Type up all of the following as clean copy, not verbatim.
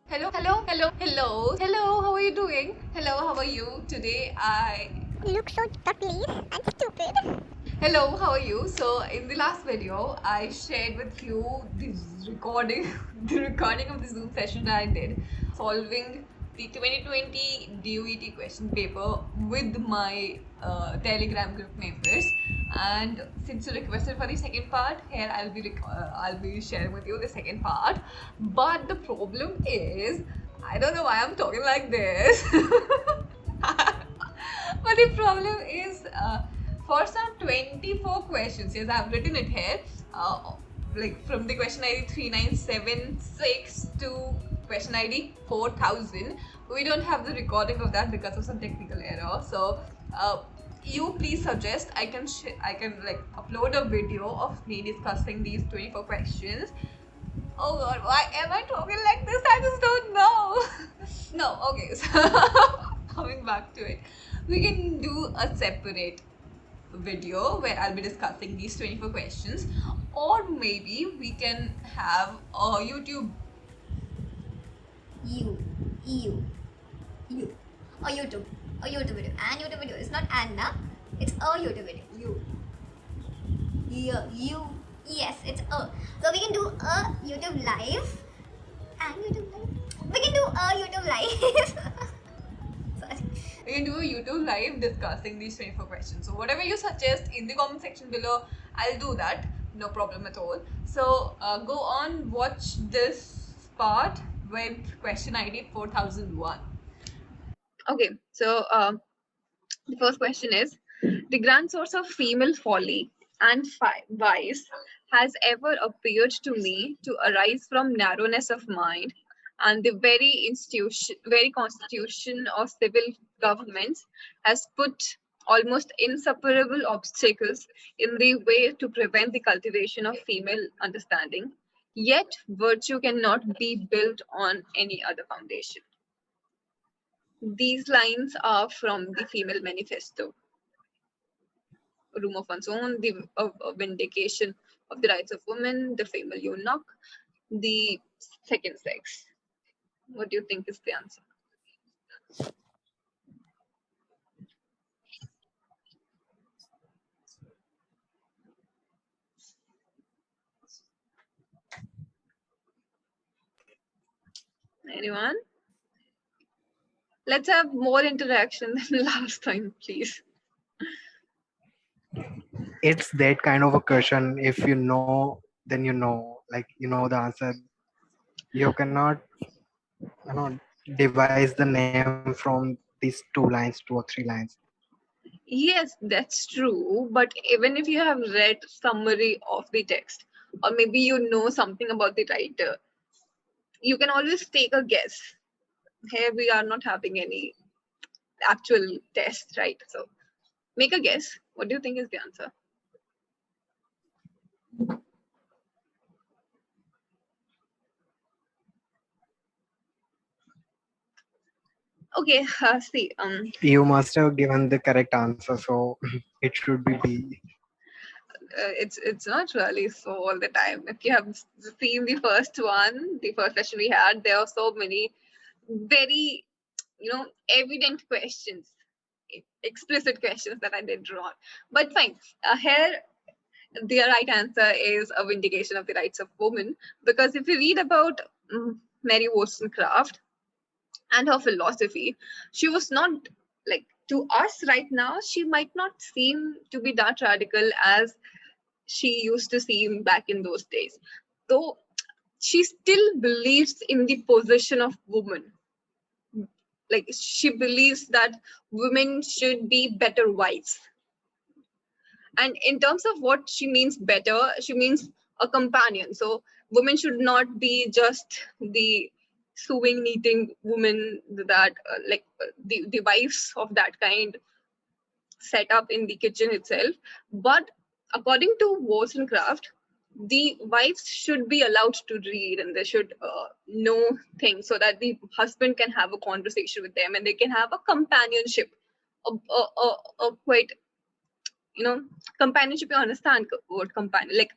Hello, how are you doing? Hello, how are you? Today I Look so ugly and stupid. Hello, how are you? So in the last video, I shared with you the recording, the recording of the Zoom session that I did, solving the 2020 DUET question paper with my Telegram group members. And since you requested for the second part, here I'll be sharing with you the second part. But the problem is, I don't know why I'm talking like this. But the problem is, for some 24 questions, yes, I've written it here, like from the question ID 3976 to question ID 4000. We don't have the recording of that because of some technical error. So, you please suggest I can like upload a video of me discussing these 24 questions. Oh god, why am I talking like this? I just don't know. No, okay, so coming back to it, we can do a separate video where I'll be discussing these 24 questions, or maybe we can have a YouTube. You, you, you. A YouTube. A YouTube video. An YouTube video. It's not Anna. It's a YouTube video. You. Yeah, you. Yes, it's a. So we can do a YouTube live. And YouTube live. We can do a YouTube live. Sorry. We can do a YouTube live discussing these 24 questions. So whatever you suggest in the comment section below, I'll do that. No problem at all. So go on, watch this part with question ID 4001. Okay, so the first question is, the grand source of female folly and vice has ever appeared to me to arise from narrowness of mind, and the very constitution of civil governments has put almost insuperable obstacles in the way to prevent the cultivation of female understanding. Yet virtue cannot be built on any other foundation. These lines are from the Female Manifesto. Room of One's Own, the Vindication of the Rights of Women, the Female Eunuch, the Second Sex. What do you think is the answer? Anyone? Let's have more interaction than last time, please. It's that kind of a question. If you know, then you know, like you know the answer. You cannot, devise the name from these 2 lines, 2 or 3 lines. Yes, that's true. But even if you have read summary of the text, or maybe you know something about the writer, you can always take a guess. Here we are not having any actual test, right? So make a guess. What do you think is the answer? Okay, see, You must have given the correct answer, so it should be B. it's not really so all the time. If you have seen the first one, the first session we had, there are so many very, evident questions, explicit questions that I did wrong. But fine, here the right answer is a vindication of the rights of women, because if you read about Mary Wollstonecraft and her philosophy, she was not like, to us right now, she might not seem to be that radical as she used to seem back in those days, though she still believes in the position of woman. Like, she believes that women should be better wives. And in terms of what she means better, she means a companion. So women should not be just the sewing, knitting women that the wives of that kind set up in the kitchen itself. But according to Wollstonecraft, the wives should be allowed to read, and they should know things so that the husband can have a conversation with them and they can have a companionship, a quite, companionship. You understand what companion, like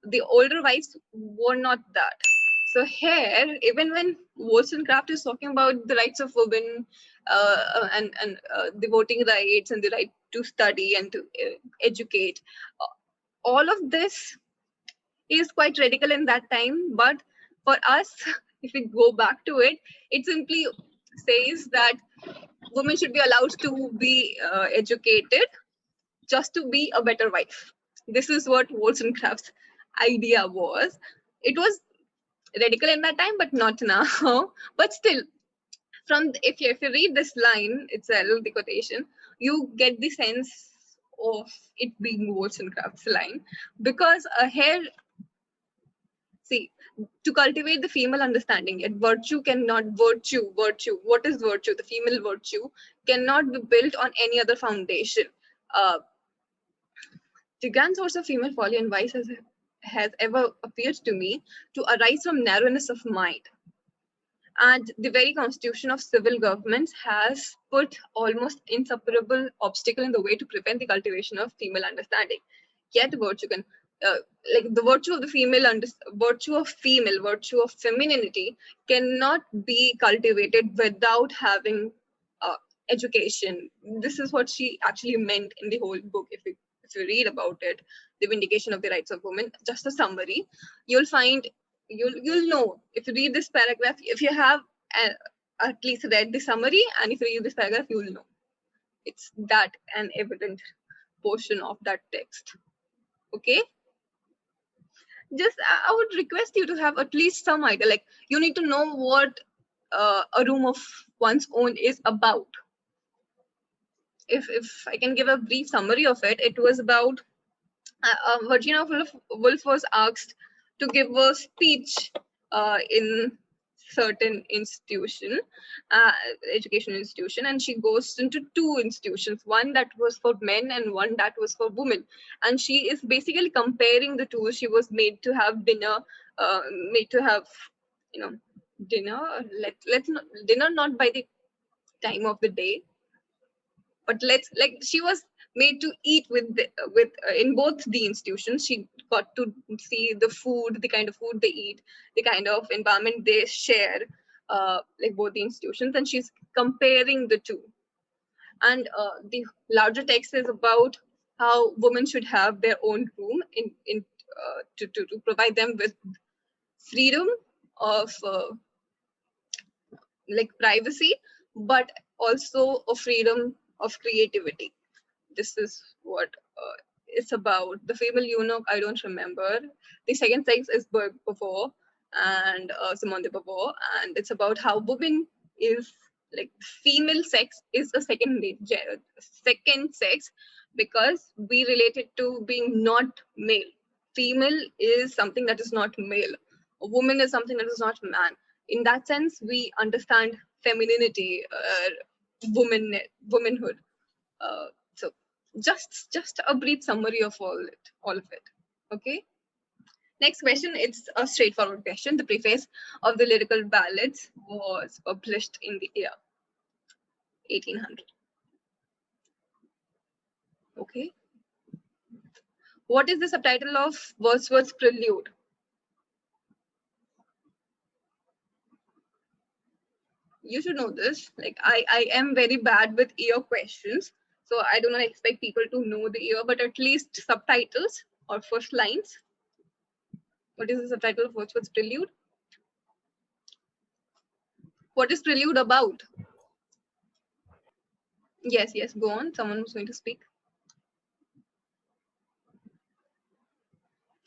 the older wives were not that. So here, even when Wollstonecraft is talking about the rights of women and the voting rights and the right to study and to educate, uh, all of this is quite radical in that time. But for us, if we go back to it, it simply says that women should be allowed to be educated just to be a better wife. This is what Wollstonecraft's idea was. It was radical in that time, but not now. But still, if you read this line itself, the quotation, you get the sense of it being Wollstonecraft's line, because here, see, to cultivate the female understanding, yet virtue. What is virtue? The female virtue cannot be built on any other foundation. Uh, the grand source of female folly and vice has ever appeared to me to arise from narrowness of mind. And the very constitution of civil governments has put almost insuperable obstacle in the way to prevent the cultivation of female understanding. Yet virtue can, uh, like the virtue of the virtue of femininity cannot be cultivated without having uh, education. This is what she actually meant in the whole book. If you read about it, the vindication of the rights of women, just a summary, you'll find, you'll know, if you read this paragraph, if you have uh, at least read the summary, and if you read this paragraph, you'll know it's that an evident portion of that text. Okay, just I would request you to have at least some idea, like you need to know what a room of one's own is about. If I can give a brief summary of it, it was about Virginia Woolf was asked to give a speech in certain institution, uh, education institution, and she goes into two institutions, one that was for men and one that was for women, and she is basically comparing the two. She was made to have dinner, made to have, you know, dinner. Let's not dinner, not by the time of the day, but let's, like, she was made to eat with in both the institutions. She got to see the food, the kind of food they eat, the kind of environment they share, like both the institutions, and she's comparing the two. And the larger text is about how women should have their own room to provide them with freedom of like privacy, but also a freedom of creativity. This is what it's about. The female eunuch, I don't remember. The second sex is Beauvoir and Simone de Beauvoir, and it's about how women is, like, female sex is a second sex, because we relate it to being not male. Female is something that is not male. A woman is something that is not man. In that sense, we understand femininity, womanhood. So just a brief summary of all of it. Okay. Next question. It's a straightforward question. The preface of the lyrical ballads was published in the year 1800. Okay. What is the subtitle of Wordsworth's Prelude? You should know this. Like, I am very bad with ear questions, so I do not expect people to know the ear, but at least subtitles or first lines. What is the subtitle of Wordsworth's Prelude? What is Prelude about? Yes, go on. Someone was going to speak.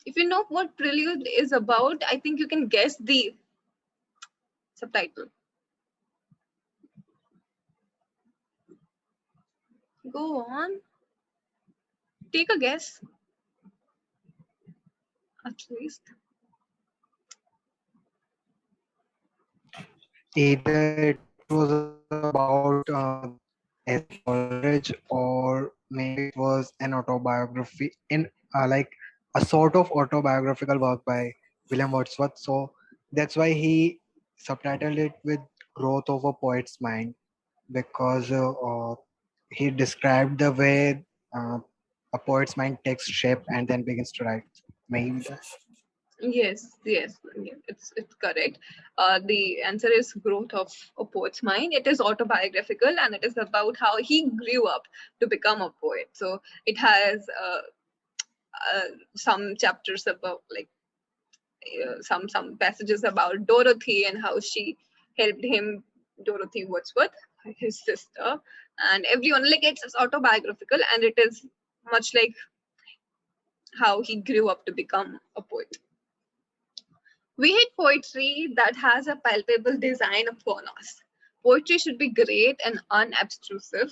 If you know what Prelude is about, I think you can guess the subtitle. Go on. Take a guess. At least. Either it was about Esther Coleridge, or maybe it was an autobiography in like a sort of autobiographical work by William Wordsworth. So that's why he subtitled it with Growth of a Poet's Mind, because he described the way a poet's mind takes shape and then begins to write. Maybe that. Yes, yes, it's correct. The answer is growth of a poet's mind. It is autobiographical and it is about how he grew up to become a poet. So it has some chapters about like some passages about Dorothy and how she helped him, Dorothy Wordsworth, his sister, and everyone. Like it's autobiographical and it is much like how he grew up to become a poet. We hate poetry that has a palpable design upon us. Poetry should be great and unobtrusive,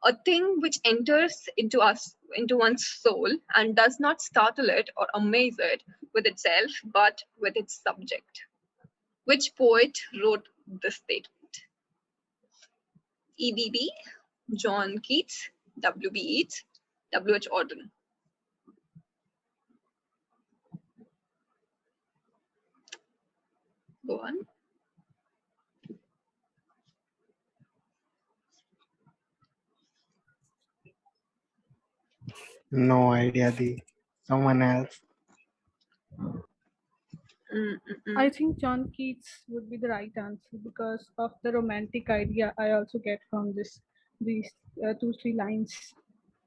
a thing which enters into us, into one's soul, and does not startle it or amaze it with itself, but with its subject. Which poet wrote this statement? EBB, John Keats, WB Yeats, WH Auden. Go on. No idea. The someone else. I think John Keats would be the right answer because of the romantic idea I also get from these 2 3 lines.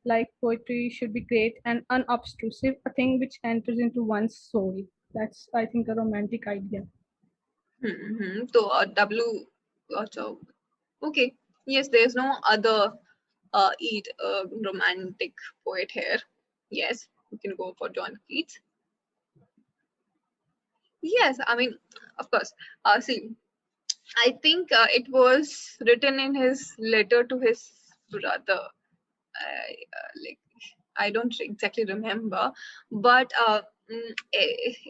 Like poetry should be great and unobtrusive, a thing which enters into one's soul. That's, I think, a romantic idea. So so, okay. Yes, there's no other romantic poet here. Yes, you can go for John Keats. Yes, I mean, of course. See, I think it was written in his letter to his brother. Like I don't exactly remember, but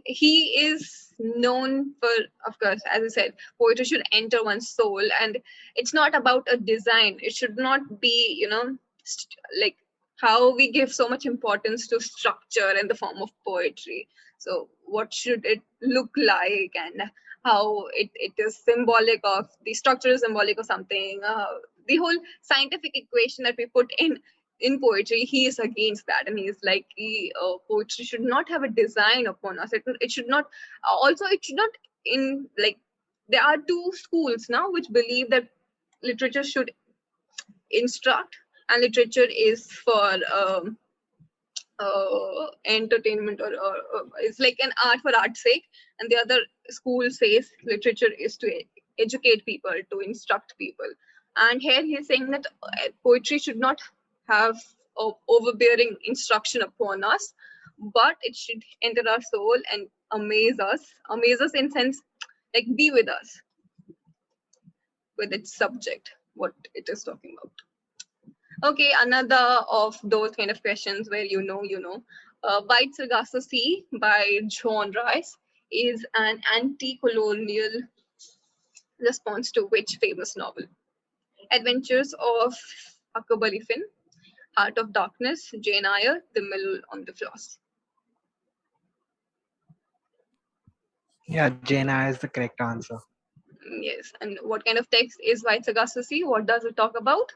he is known for, of course, as I said, poetry should enter one's soul, and it's not about a design. It should not be, like how we give so much importance to structure in the form of poetry. So, what should it look like, and how it is symbolic of the structure is symbolic of something. The whole scientific equation that we put in poetry, he is against that, and he's like, poetry should not have a design upon us. It should not. Also, it should not in like there are two schools now which believe that literature should instruct and literature is for entertainment or it's like an art for art's sake, and the other school says literature is to educate people, to instruct people. And here he is saying that poetry should not have overbearing instruction upon us, but it should enter our soul and amaze us in sense like be with us with its subject, what it is talking about. Okay, another of those kind of questions where White Sargasso Sea by John Rice is an anti-colonial response to which famous novel? Adventures of Huckleberry Finn, Heart of Darkness, Jane Eyre, The Mill on the Floss. Yeah, Jaina is the correct answer. Yes, and what kind of text is White Sargasso Sea? What does it talk about?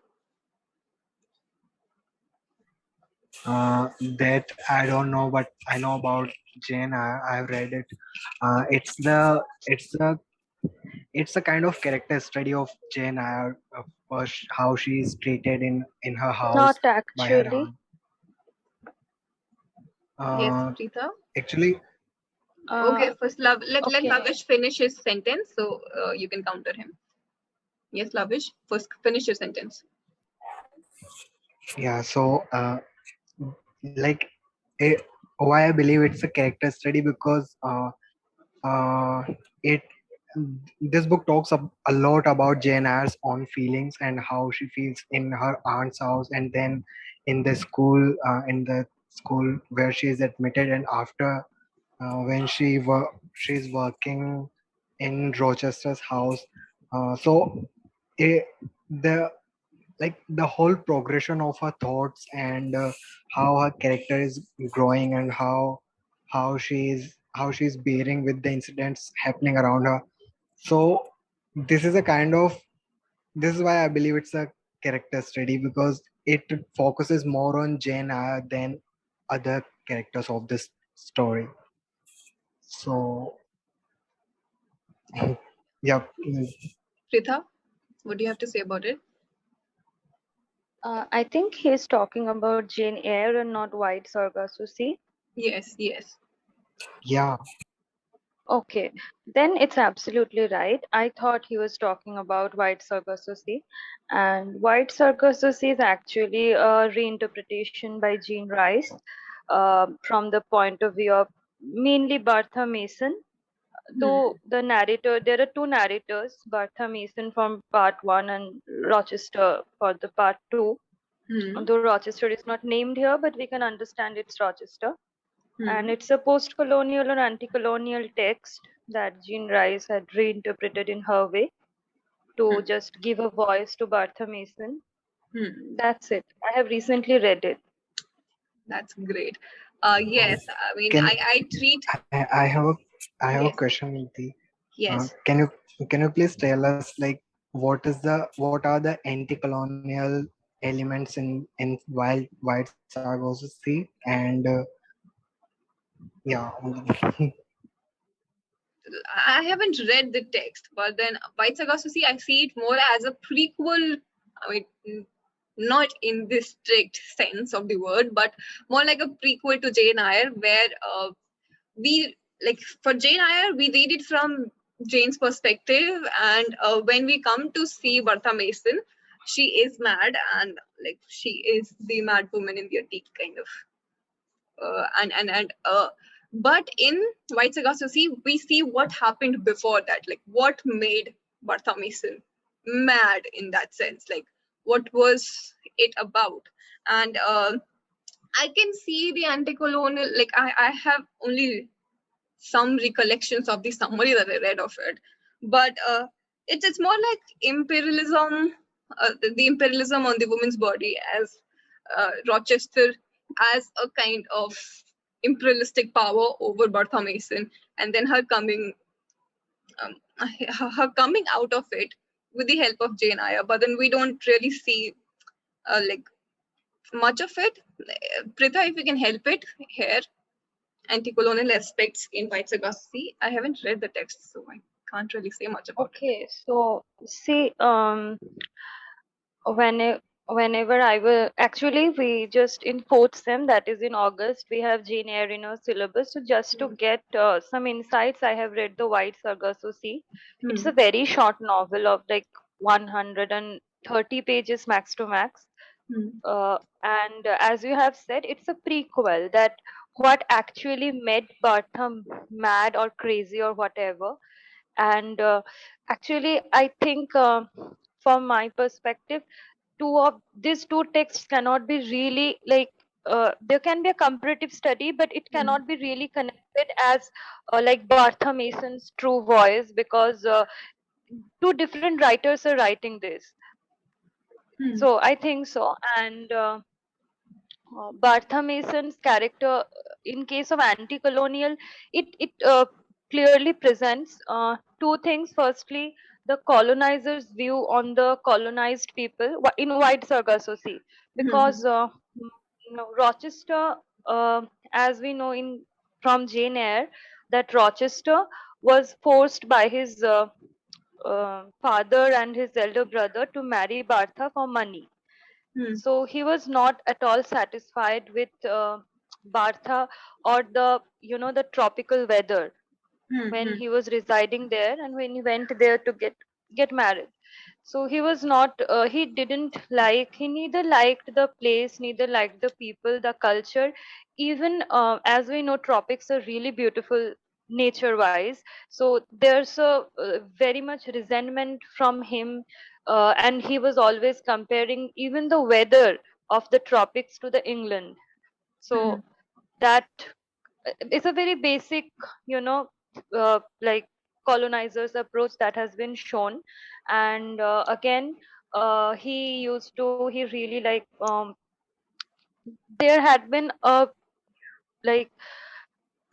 That I don't know, but I know about Jane. I've read it. It's a kind of character study of Jane Eyre, how she is treated in her house Not by her actually. aunt. Yes, Uh, Preeta. Actually, Okay, first let Okay. Lavish finish his sentence, so you can counter him. Yes, Lavish, first finish your sentence. yeah. So, like, it, why I believe it's a character study because it this book talks a lot about Jane Eyre's own feelings and how she feels in her aunt's house, and then in the school where she is admitted, and after when she's working in Rochester's house. So it, the the whole progression of her thoughts and how her character is growing and how she's bearing with the incidents happening around her. So this is a kind of this is why I believe it's a character study, because it focuses more on Jane Eyre than other characters of this story. So, yeah, Pritha, what do you have to say about it? I think he's talking about Jane Eyre and not White Sargasso. Yes, yes. yeah, Okay, then it's absolutely right. I thought he was talking about White Sargasso, and White Sargasso is actually a reinterpretation by Jean Rice from the point of view of mainly Bertha Mason. Hmm. Though the narrator, there are two narrators, Bertha Mason from part one and Rochester for the part two. Hmm. Though Rochester is not named here, but we can understand it's Rochester. And Hmm. it's a post-colonial or anti-colonial text that Jean Rice had reinterpreted in her way to Hmm. just give a voice to Bertha Mason. Hmm. That's it. I have recently read it. That's great. Yes, I mean, can I treat. I have a Yes, question, Niti. yes. Can you please tell us like what are the anti-colonial elements in White Sargasso Sea and yeah. I haven't read the text, but then White Sagacity, I see it more as a prequel. I mean, not in this strict sense of the word, but more like a prequel to Jane Eyre, where we like for Jane Eyre, we read it from Jane's perspective, and when we come to see Bertha Mason, she is mad, and like she is the mad woman in the attic kind of but in White Sagacity, we see what happened before that, like what made Bertha Mason mad in that sense, like what was it about. And I can see the anti-colonial, like I have only some recollections of the summary that I read of it, but it's more like imperialism, the imperialism on the woman's body as Rochester as a kind of imperialistic power over Bertha Mason, and then um, her coming out of it with the help of Jane Eyre. But then we don't really see like much of it. Pritha, if you can help it here, anti-colonial aspects in White Sagacity. I haven't read the text, so I can't really say much about it. Okay, so see, when whenever I will actually we just in fourth sem, that is in August, we have Jane Eyre in our syllabus. So just to Hmm. get some insights, I have read the White Sargasso Sea. It's Hmm. a very short novel of like 130 pages max to max. Hmm. And as you have said, it's a prequel that what actually made Bartham mad or crazy or whatever. And actually, I think from my perspective, two of these two texts cannot be really like there can be a comparative study, but it Hmm. cannot be really connected as like Bartha Mason's true voice, because two different writers are writing this. Hmm. So I think so. And Bartha Mason's character, in case of anti-colonial, it clearly presents two things. Firstly, the colonizers' view on the colonized people in White Sargasso Sea, Hmm. because Rochester, as we know in from Jane Eyre, that Rochester was forced by his father and his elder brother to marry Bartha for money. Hmm. So he was not at all satisfied with Bartha or the the tropical weather Hmm. when Hmm. he was residing there, and when he went there to get married. So he was not he didn't like, he neither liked the place, neither liked the people, the culture. Even as we know, tropics are really beautiful nature wise. So there's a very much resentment from him, and he was always comparing even the weather of the tropics to the England. Hmm. So that it's a very basic, you know like colonizers approach that has been shown. And again, he really like there had been a like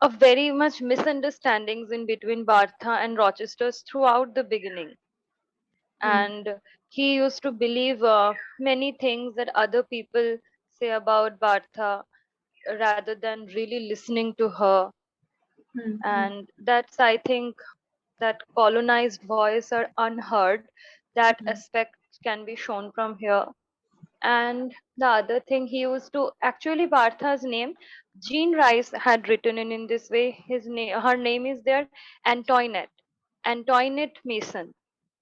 a very much misunderstandings in between Bartha and Rochester's throughout the beginning. Hmm. And he used to believe many things that other people say about Bartha rather than really listening to her. And that's, I think, that colonized voice are unheard. That aspect can be shown from here. And the other thing he used to actually Bartha's name, Jean Rice had written in this way. His name, her name is there, Antoinette Mason.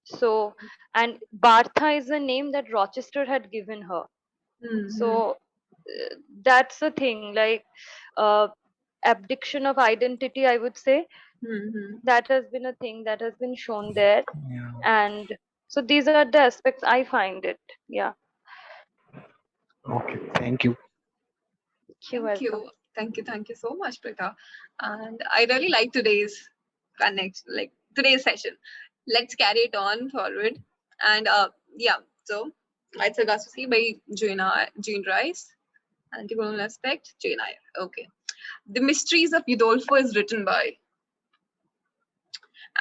So, and Bartha is a name that Rochester had given her. So that's the thing, like uh, abdiction of identity, I would say. That has been a thing that has been shown there. Yeah. And so these are the aspects I find it. Yeah. Okay. Thank you. You're Thank welcome. you. Thank you so much, Prita. And I really like today's today's session. Let's carry it on forward. And yeah, so it's a Gasusi by Jean Rice. Anti-colonial aspect, Jane Eyre. Okay. The Mysteries of Udolpho is written by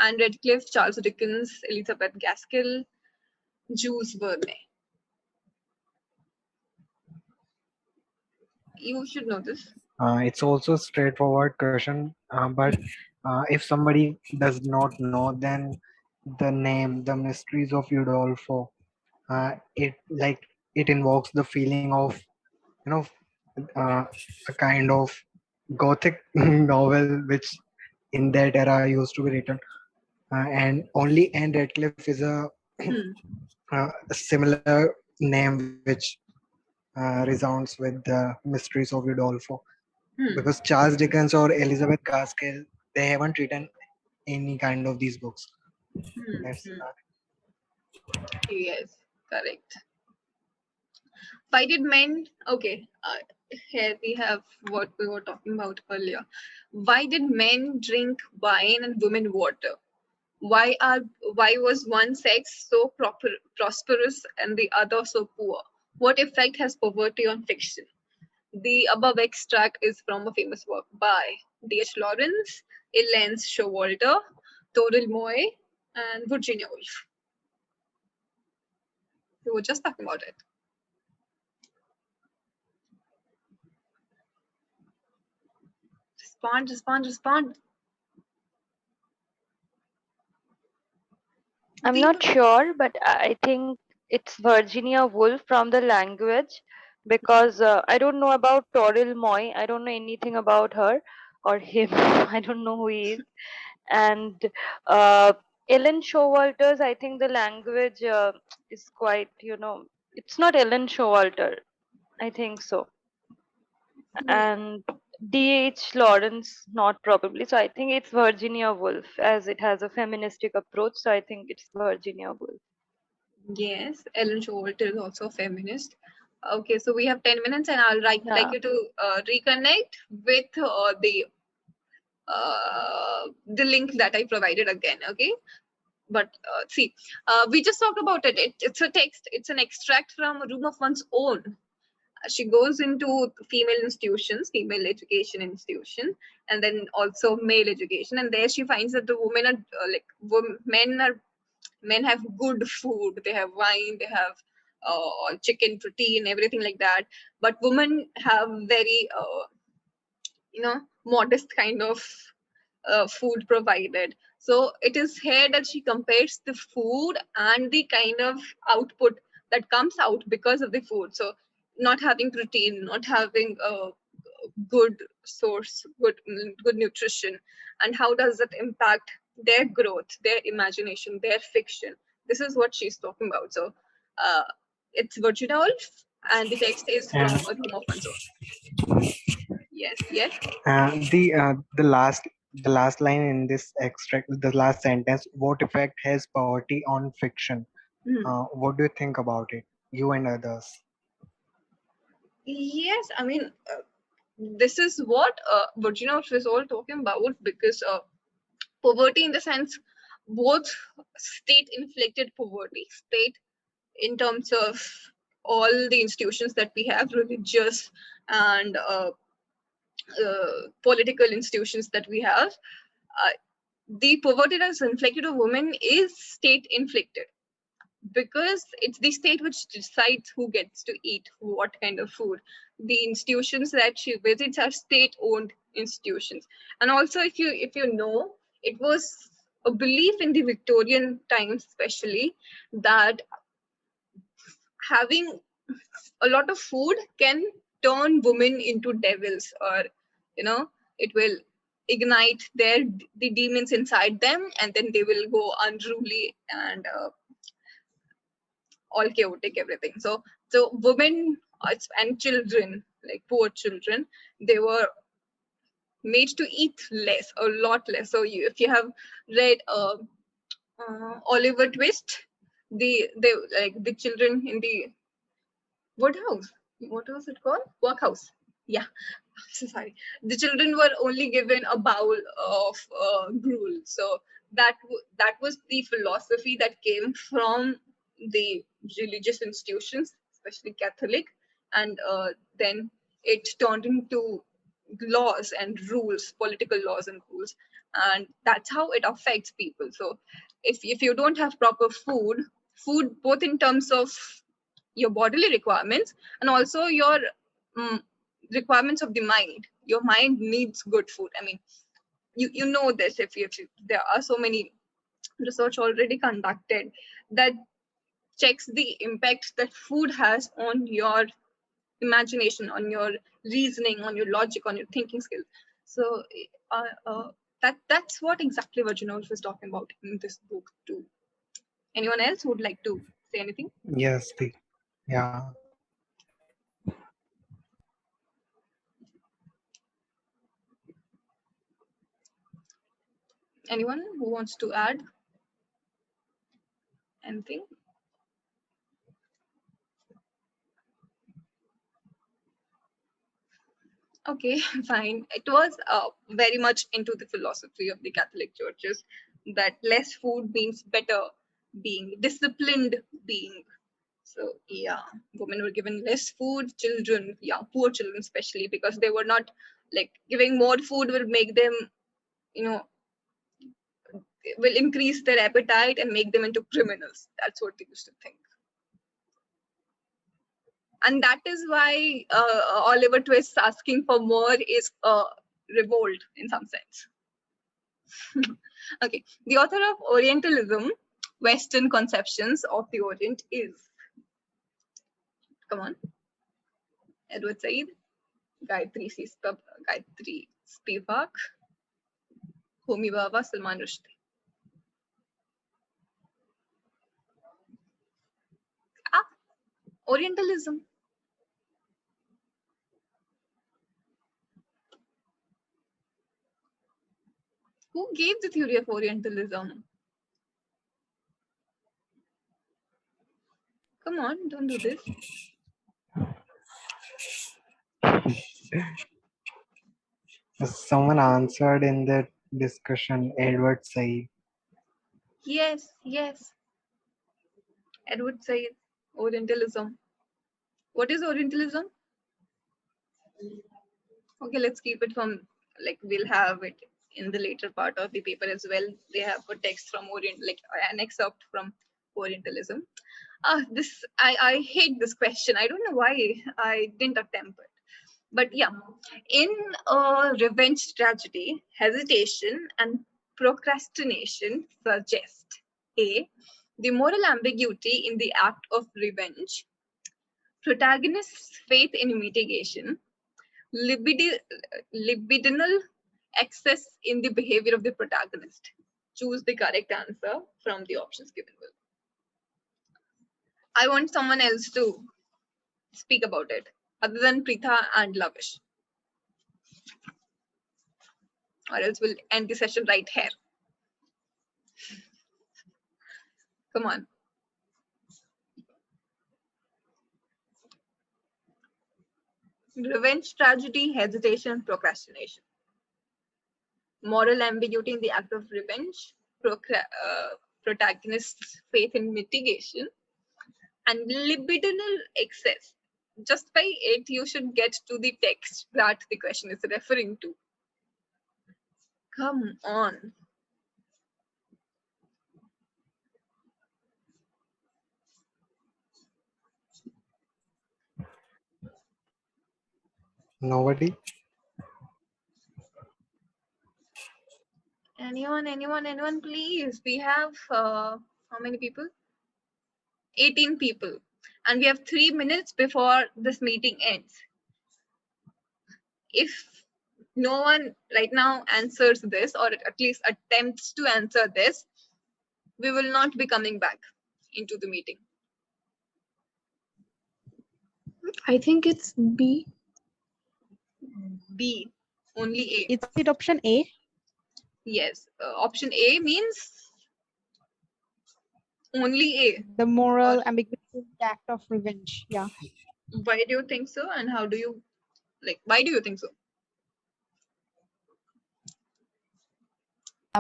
Anne Radcliffe, Charles Dickens, Elizabeth Gaskell, Jules Verne. You should know this. It's also a straightforward question, but if somebody does not know, then the name, the mysteries of Udolpho, it invokes the feeling of, you know, a kind of gothic novel which in that era used to be written, and only Anne Radcliffe is Hmm. a similar name which resounds with the mysteries of Udolpho, Hmm. because Charles Dickens or Elizabeth Gaskell, they haven't written any kind of these books. Hmm. That's Hmm. Yes, correct. Why did men? Okay, here we have what we were talking about earlier. Why did men drink wine and women water? Why are why was one sex so prosperous and the other so poor? What effect has poverty on fiction? The above extract is from a famous work by D.H. Lawrence, Elaine Showalter, Toril Moy, and Virginia Woolf. We were just talking about it. Respond, respond, respond. I'm People. not sure, but I think it's Virginia Woolf from the language, because I don't know about Toril Moy. I don't know anything about her or him. I don't know who he is. And uh, Ellen Showalter's, I think the language is quite, it's not Ellen Showalter. I think so. And D.H. Lawrence, not probably. So I think it's Virginia Woolf, as it has a feministic approach. So I think it's Virginia Woolf. Yes, Ellen Showalter is also a feminist. Okay, so we have 10 minutes, and I'll like Yeah. you to reconnect with the link that I provided again. Okay, but see, we just talked about it. It's a text. It's an extract from A Room of One's Own. She goes into female institutions, female education institution, and then also male education, and there she finds that the women are men have good food, they have wine, they have chicken, protein, everything like that, but women have very modest kind of food provided. So it is here that she compares the food and the kind of output that comes out because of the food. So not having protein, not having a good source, good nutrition, and how does that impact their growth, their imagination, their fiction. This is what she's talking about. So uh, it's Virginia Woolf, and the text is And from A Room of One's Own. Yes, yes. the last line in this extract, the last sentence, what effect has poverty on fiction? Hmm. What do you think about it, you and others? Yes, I mean, this is what Virginia Woolf is all talking about, because poverty, in the sense, both state inflicted poverty, state in terms of all the institutions that we have, religious and political institutions that we have, uh, the poverty that is inflicted on women is state inflicted, because it's the state which decides who gets to eat what kind of food. The institutions that she visits are state owned institutions. And also, if you know, it was a belief in the Victorian times especially, that having a lot of food can turn women into devils, or it will ignite the demons inside them, and then they will go unruly and all chaotic, everything. So women and children, like poor children, they were made to eat less, a lot less. So if you have read Oliver Twist, they like the children in the Woodhouse. What was it called? Workhouse. Yeah. So sorry. The children were only given a bowl of gruel. So that was the philosophy that came from the religious institutions, especially Catholic, and then it turned into laws and rules, political laws and rules, and that's how it affects people. So if you don't have proper food both in terms of your bodily requirements and also your mm, requirements of the mind. Your mind needs good food. I mean, you know this. If you there are so many research already conducted that checks the impact that food has on your imagination, on your reasoning, on your logic, on your thinking skills. So that's what exactly Virginia was talking about in this book too. Anyone else who would like to say anything? Yes, yeah. Anyone who wants to add anything? Okay, fine. It was very much into the philosophy of the Catholic churches that less food means better being, disciplined being. So, yeah, women were given less food, children, yeah, poor children especially, because they were not like giving more food will make them, you know, will increase their appetite and make them into criminals. That's what they used to think. And that is why Oliver Twist asking for more is a revolt in some sense. Okay, the author of Orientalism, Western Conceptions of the Orient is, come on, Edward Said, Gayatri Spivak, Homi Baba, Salman Rushdie. Ah, Orientalism. Who gave the theory of Orientalism? Come on, don't do this. Someone answered in the discussion, Edward Said. Yes, yes. Edward Said, Orientalism. What is Orientalism? Okay, let's keep it from, like, we'll have it in the later part of the paper as well. They have a text from Orient, like an excerpt from Orientalism. I hate this question. I don't know why I didn't attempt it. But yeah, in a revenge tragedy, hesitation and procrastination suggest A, the moral ambiguity in the act of revenge, protagonist's faith in mitigation, libidinal excess in the behavior of the protagonist. Choose the correct answer from the options given below. I want someone else to speak about it other than Pritha and Lavish, or else we'll end the session right here. Come on. Revenge, tragedy, hesitation, procrastination. Moral ambiguity in the act of revenge, protagonist's faith in mitigation, and libidinal excess. Just by it, you should get to the text that the question is referring to. Come on. Nobody? Anyone, please. We have how many people? 18 people. And we have 3 minutes before this meeting ends. If no one right now answers this, or at least attempts to answer this, we will not be coming back into the meeting. I think it's B. B. Only A. Is it option A? Yes. Option A means only A. The moral ambiguity in the act of revenge. Yeah. Why do you think so? And how do you, why do you think so?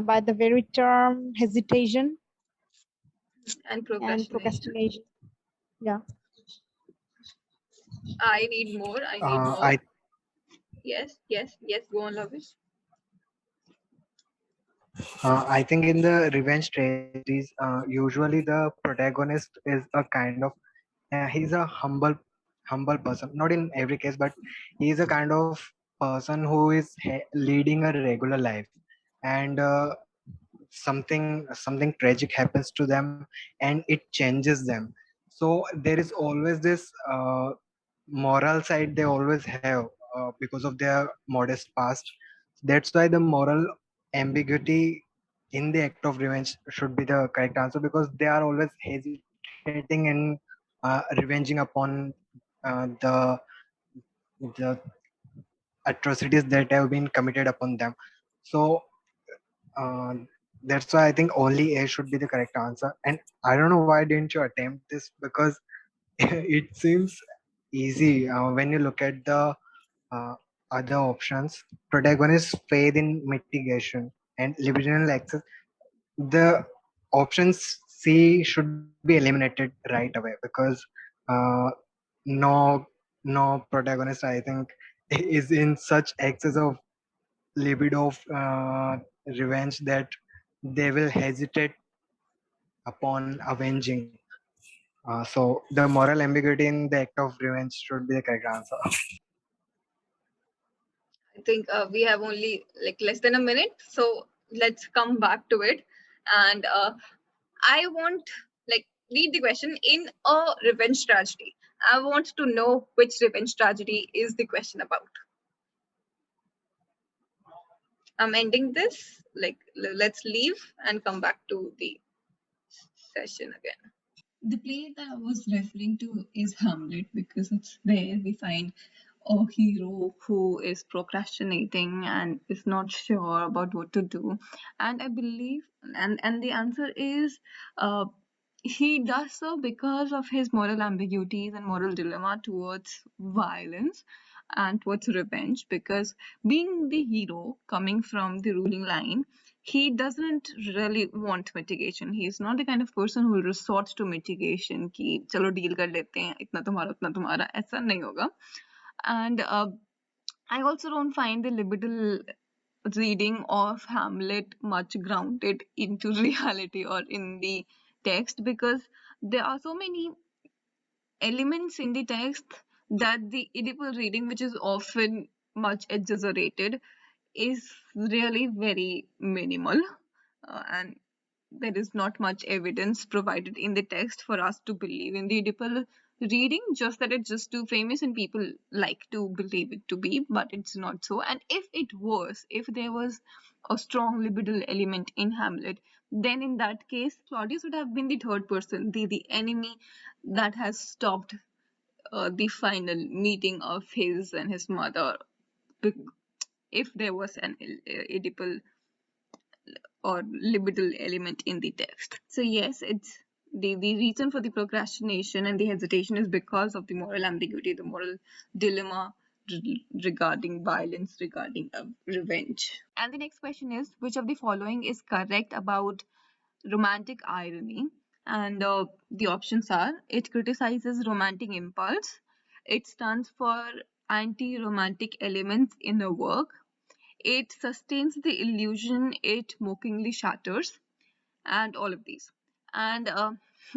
By the very term hesitation And and procrastination. procrastination. Yeah. I need more. I need more. Yes. Go on, Lavish. I think in the revenge tragedies, usually the protagonist is a kind of he's a humble person. Not in every case, but he's a kind of person who is leading a regular life, and something tragic happens to them, and it changes them. So there is always this moral side they always have because of their modest past. That's why the moral ambiguity in the act of revenge should be the correct answer, because they are always hesitating and revenging upon the atrocities that have been committed upon them. So uh, that's why I think only A should be the correct answer. And I don't know why didn't you attempt this, because it seems easy when you look at the uh, other options. Protagonist faith in mitigation and libidinal access. The options C should be eliminated right away, because uh, no protagonist, I think, is in such excess of libido of revenge that they will hesitate upon avenging. So the moral ambiguity in the act of revenge should be the correct answer. I think we have only less than a minute, so let's come back to it. And I want read the question in a revenge tragedy. I want to know which revenge tragedy is the question about. I'm ending this. Let's leave and come back to the session again. The play that I was referring to is Hamlet, because it's where we find a hero who is procrastinating and is not sure about what to do. And I believe, and the answer is, he does so because of his moral ambiguities and moral dilemma towards violence and towards revenge. Because being the hero coming from the ruling line, he doesn't really want mitigation. He's not the kind of person who will resort to mitigation कि चलो deal कर लेते हैं, इतना तुम्हारा उतना तुम्हारा, ऐसा नहीं होगा. And I also don't find the libidinal reading of Hamlet much grounded into reality or in the text, because there are so many elements in the text that the Oedipal reading, which is often much exaggerated, is really very minimal, and there is not much evidence provided in the text for us to believe in the Oedipal reading, just that it's just too famous and people like to believe it to be, but it's not so. And if there was a strong libidinal element in Hamlet, then in that case Claudius would have been the third person, the enemy that has stopped the final meeting of his and his mother, if there was an Oedipal or libidinal element in the text. So yes, it's the reason for the procrastination and the hesitation is because of the moral ambiguity, the moral dilemma regarding violence, regarding revenge. And the next question is, which of the following is correct about romantic irony? And the options are: it criticizes romantic impulse, it stands for anti-romantic elements in a work, it sustains the illusion, it mockingly shatters, and all of these. And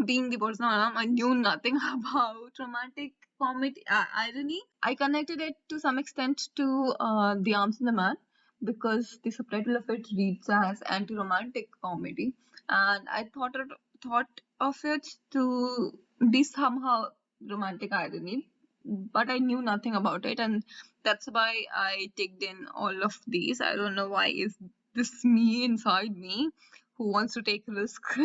being the person I knew nothing about romantic irony. I connected it to some extent to The Arms and the Man, because the subtitle of it reads as anti-romantic comedy, and I thought of it to be somehow romantic irony, but I knew nothing about it, and that's why I ticked in all of these. I don't know why is this me inside me who wants to take risks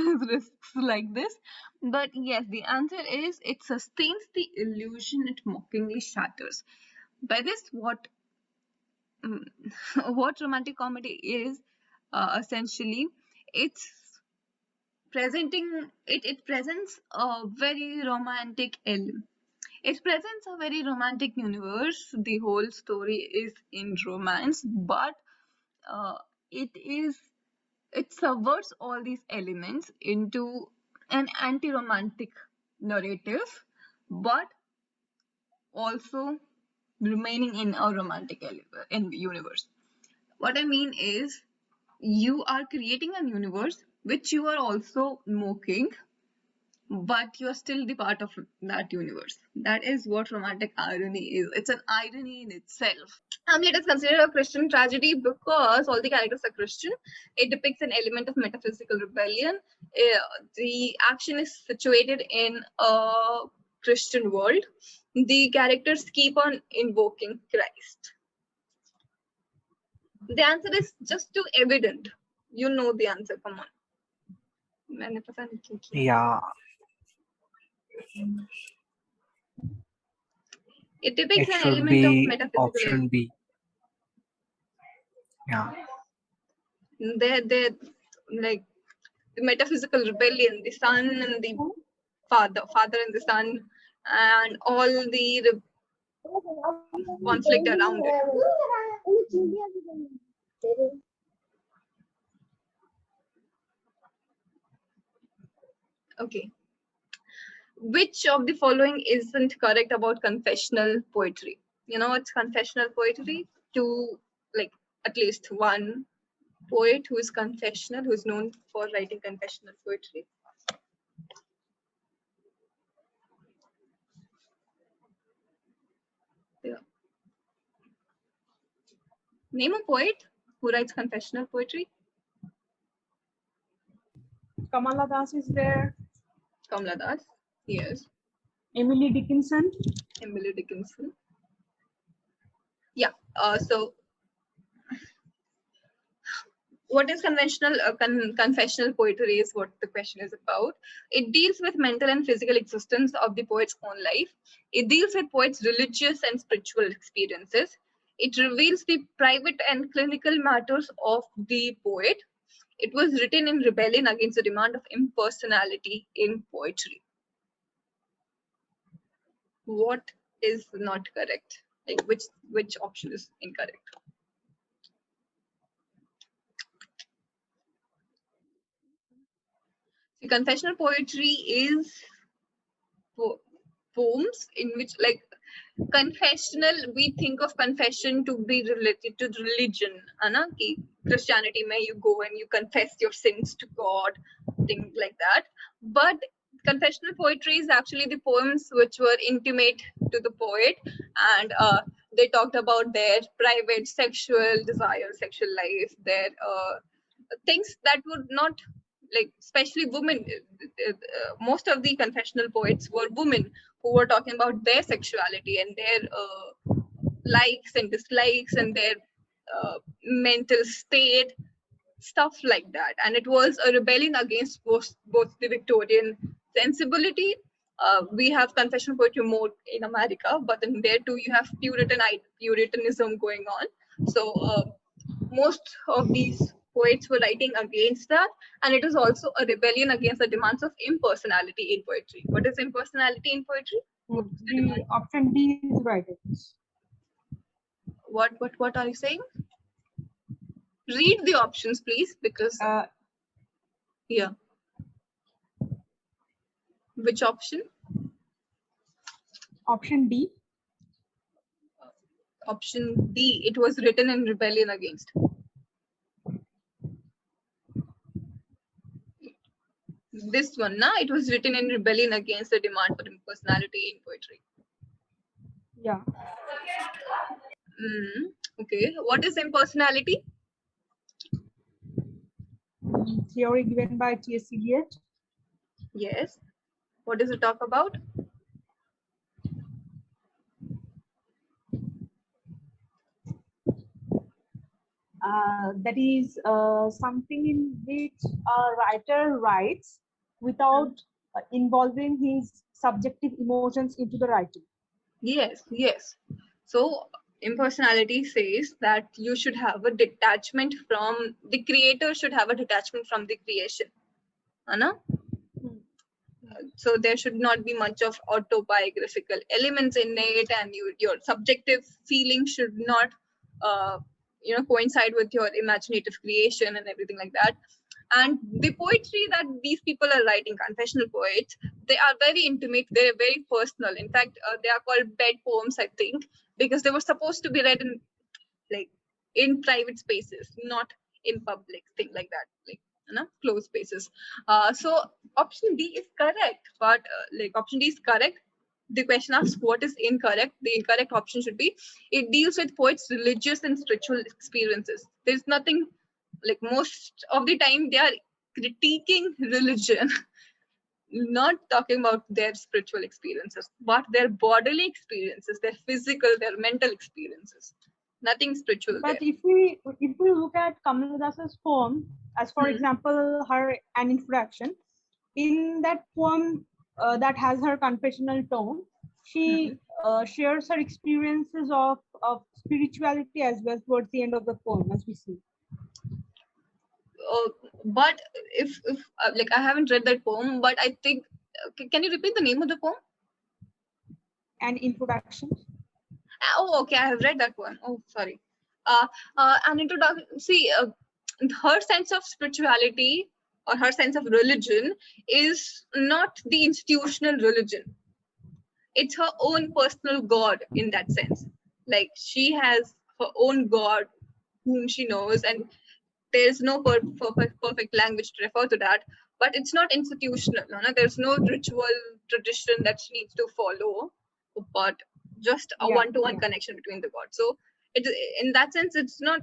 like this, but yes, the answer is it sustains the illusion it mockingly shatters. By this, what romantic comedy is, essentially, it's it presents a very romantic element. It presents a very romantic universe. The whole story is in romance, but uh, it subverts all these elements into an anti-romantic narrative, but also remaining in a romantic in universe. What I mean is, you are creating a universe which you are also mocking, but you're still the part of that universe. That is what romantic irony is. It's an irony in itself. Hamlet is considered a Christian tragedy because all the characters are Christian. It depicts an element of metaphysical rebellion. The action is situated in a Christian world. The characters keep on invoking Christ. The answer is just too evident. You know the answer. Come on. मैंने पता नहीं क्यों किया. Yeah, It depicts it an should element of be metaphysical. option B. Yeah. They're like the metaphysical rebellion, the son and the father and the son, and all the conflict around it. Okay. Which of the following isn't correct about confessional poetry? You know what's confessional poetry? Like at least one poet who is confessional, who is known for writing confessional poetry. Yeah. Name a poet who writes confessional poetry. Kamala Das is there. Kamala Das. Yes. Emily Dickinson. Emily Dickinson. Yeah. So what is conventional confessional poetry is what the question is about. It deals with mental and physical existence of the poet's own life. It deals with poet's religious and spiritual experiences. It reveals the private and clinical matters of the poet. It was written in rebellion against the demand of impersonality in poetry. What is not correct? Like which option is incorrect? The confessional poetry is poems in which, like, confessional, we think of confession to be related to religion. Ana? Ki Christianity mein you go and you confess your sins to God, things like that. But confessional poetry is actually the poems which were intimate to the poet, and they talked about their private sexual desire, sexual life, their things that would not, like, especially women. Most of the confessional poets were women who were talking about their sexuality and their likes and dislikes and their mental state, stuff like that. And it was a rebellion against both the Victorian sensibility. We have confessional poetry more in America, but in there too you have Puritanism going on. So most of these poets were writing against that, and it is also a rebellion against the demands of impersonality in poetry. What is impersonality in poetry? The option D is right. What are you saying? Read the options, please, because yeah. Which option? Option D. Option D. It was written in rebellion against. This one, na? It was written in rebellion against the demand for impersonality in poetry. Yeah. Okay, what is impersonality? Theory given by T.S. Eliot. Yes. What does it talk about? That is something in which a writer writes without involving his subjective emotions into the writing. Yes, yes. So impersonality says that you should have a detachment from the creator, should have a detachment from the creation. Anna? So there should not be much of autobiographical elements in it, and your subjective feelings should not coincide with your imaginative creation and everything like that. And the poetry that these people are writing, confessional poets, they are very intimate, they're very personal. In fact, they are called bed poems, I think, because they were supposed to be read in like in private spaces, not in public, thing like that, like closed spaces. So option D is correct, but option D is correct. The question asks what is incorrect. The incorrect option should be it deals with poets' religious and spiritual experiences. There's nothing like most of the time they are critiquing religion, not talking about their spiritual experiences, but their bodily experiences, their physical, their mental experiences. Nothing spiritual But there. if we look at Kamala Das's poem, as for example, her An Introduction, in that poem that has her confessional tone, she shares her experiences of spirituality as well towards the end of the poem, as we see. But if like I haven't read that poem, but I think can you repeat the name of the poem? An Introduction. Oh, okay, I have read that one. Oh, sorry. An introduction. See, her sense of spirituality or her sense of religion is not the institutional religion. It's her own personal God in that sense. Like she has her own God whom she knows, and there's no perfect language to refer to that, but it's not institutional. No? There's no ritual tradition that she needs to follow, but just a one-to-one connection between the gods. So it, in that sense, it's not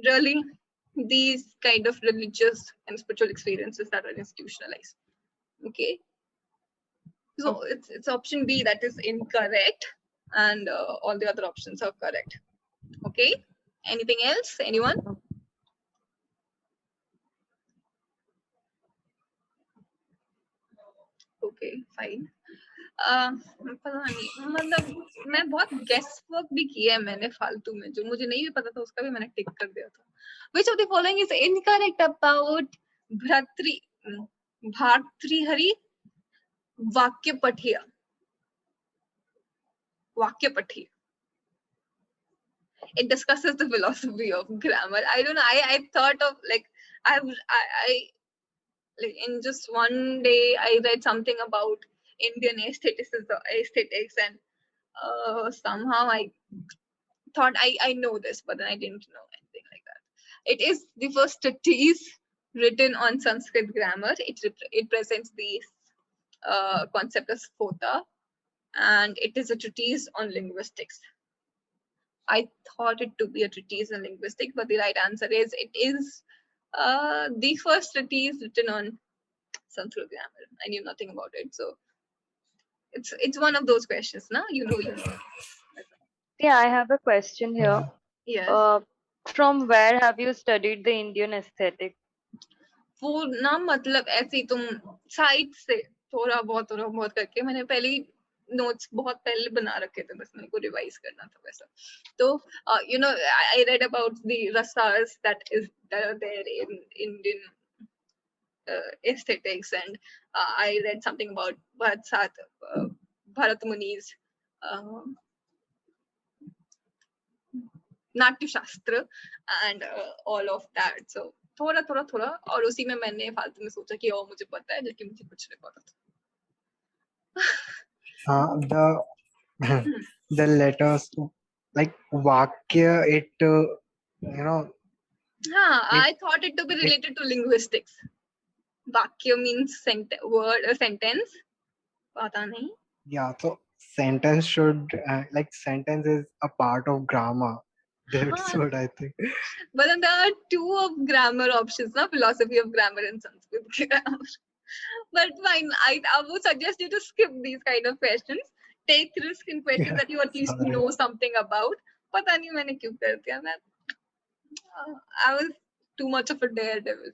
really these kind of religious and spiritual experiences that are institutionalized. Okay, so it's option B that is incorrect, and all the other options are correct. Okay, anything else? Anyone? Okay fine पता नहीं, मतलब मैं बहुत guess work भी किया है मैंने फालतू में, जो मुझे नहीं भी पता था उसका भी मैंने टिक कर दिया था. Which of the following is incorrect about Bhartrihari वाक्यपठिया? वाक्यपठिया. It discusses the philosophy of grammar. I don't know. I thought of like I like in just one day I read something about Indian aesthetics, and somehow I thought I know this, but then I didn't know anything like that. It is the first treatise written on Sanskrit grammar. It presents the concept as phota, and it is a treatise on linguistics. I thought it to be a treatise on linguistics, but the right answer is it is the first treatise written on Sanskrit grammar. I knew nothing about it, so it's one of those questions, na? You know. Yeah, I have a question here. Yes. From where have you studied the Indian aesthetic? वो ना मतलब ऐसे ही तुम site से थोड़ा बहुत करके मैंने पहले ही नोट्स बहुत पहले बना रखे थे, बस मेरे को रिवाइज करना था वैसा. तो you know, I read about the rasas that are there in Indian aesthetics, and I read something about Bharat Muni's नाट्य शास्त्र and all of that. So थोड़ा और उसी में मैंने फालतू में सोचा कि ओ मुझे पता है, लेकिन मुझे कुछ नहीं पता था. The letters like vakya, it you know. I thought it to be related to linguistics. Vakya means sentence. पता नहीं. Yeah, so sentence should like sentence is a part of grammar. That's what I think. But then there are two of grammar options, na? Philosophy of grammar and Sanskrit grammar. But fine, I would suggest you to skip these kind of questions. Take risk in questions Yeah, that you at least sorry. know something about. पता नहीं मैंने क्यों कर दिया मैं. I was too much of a daredevil.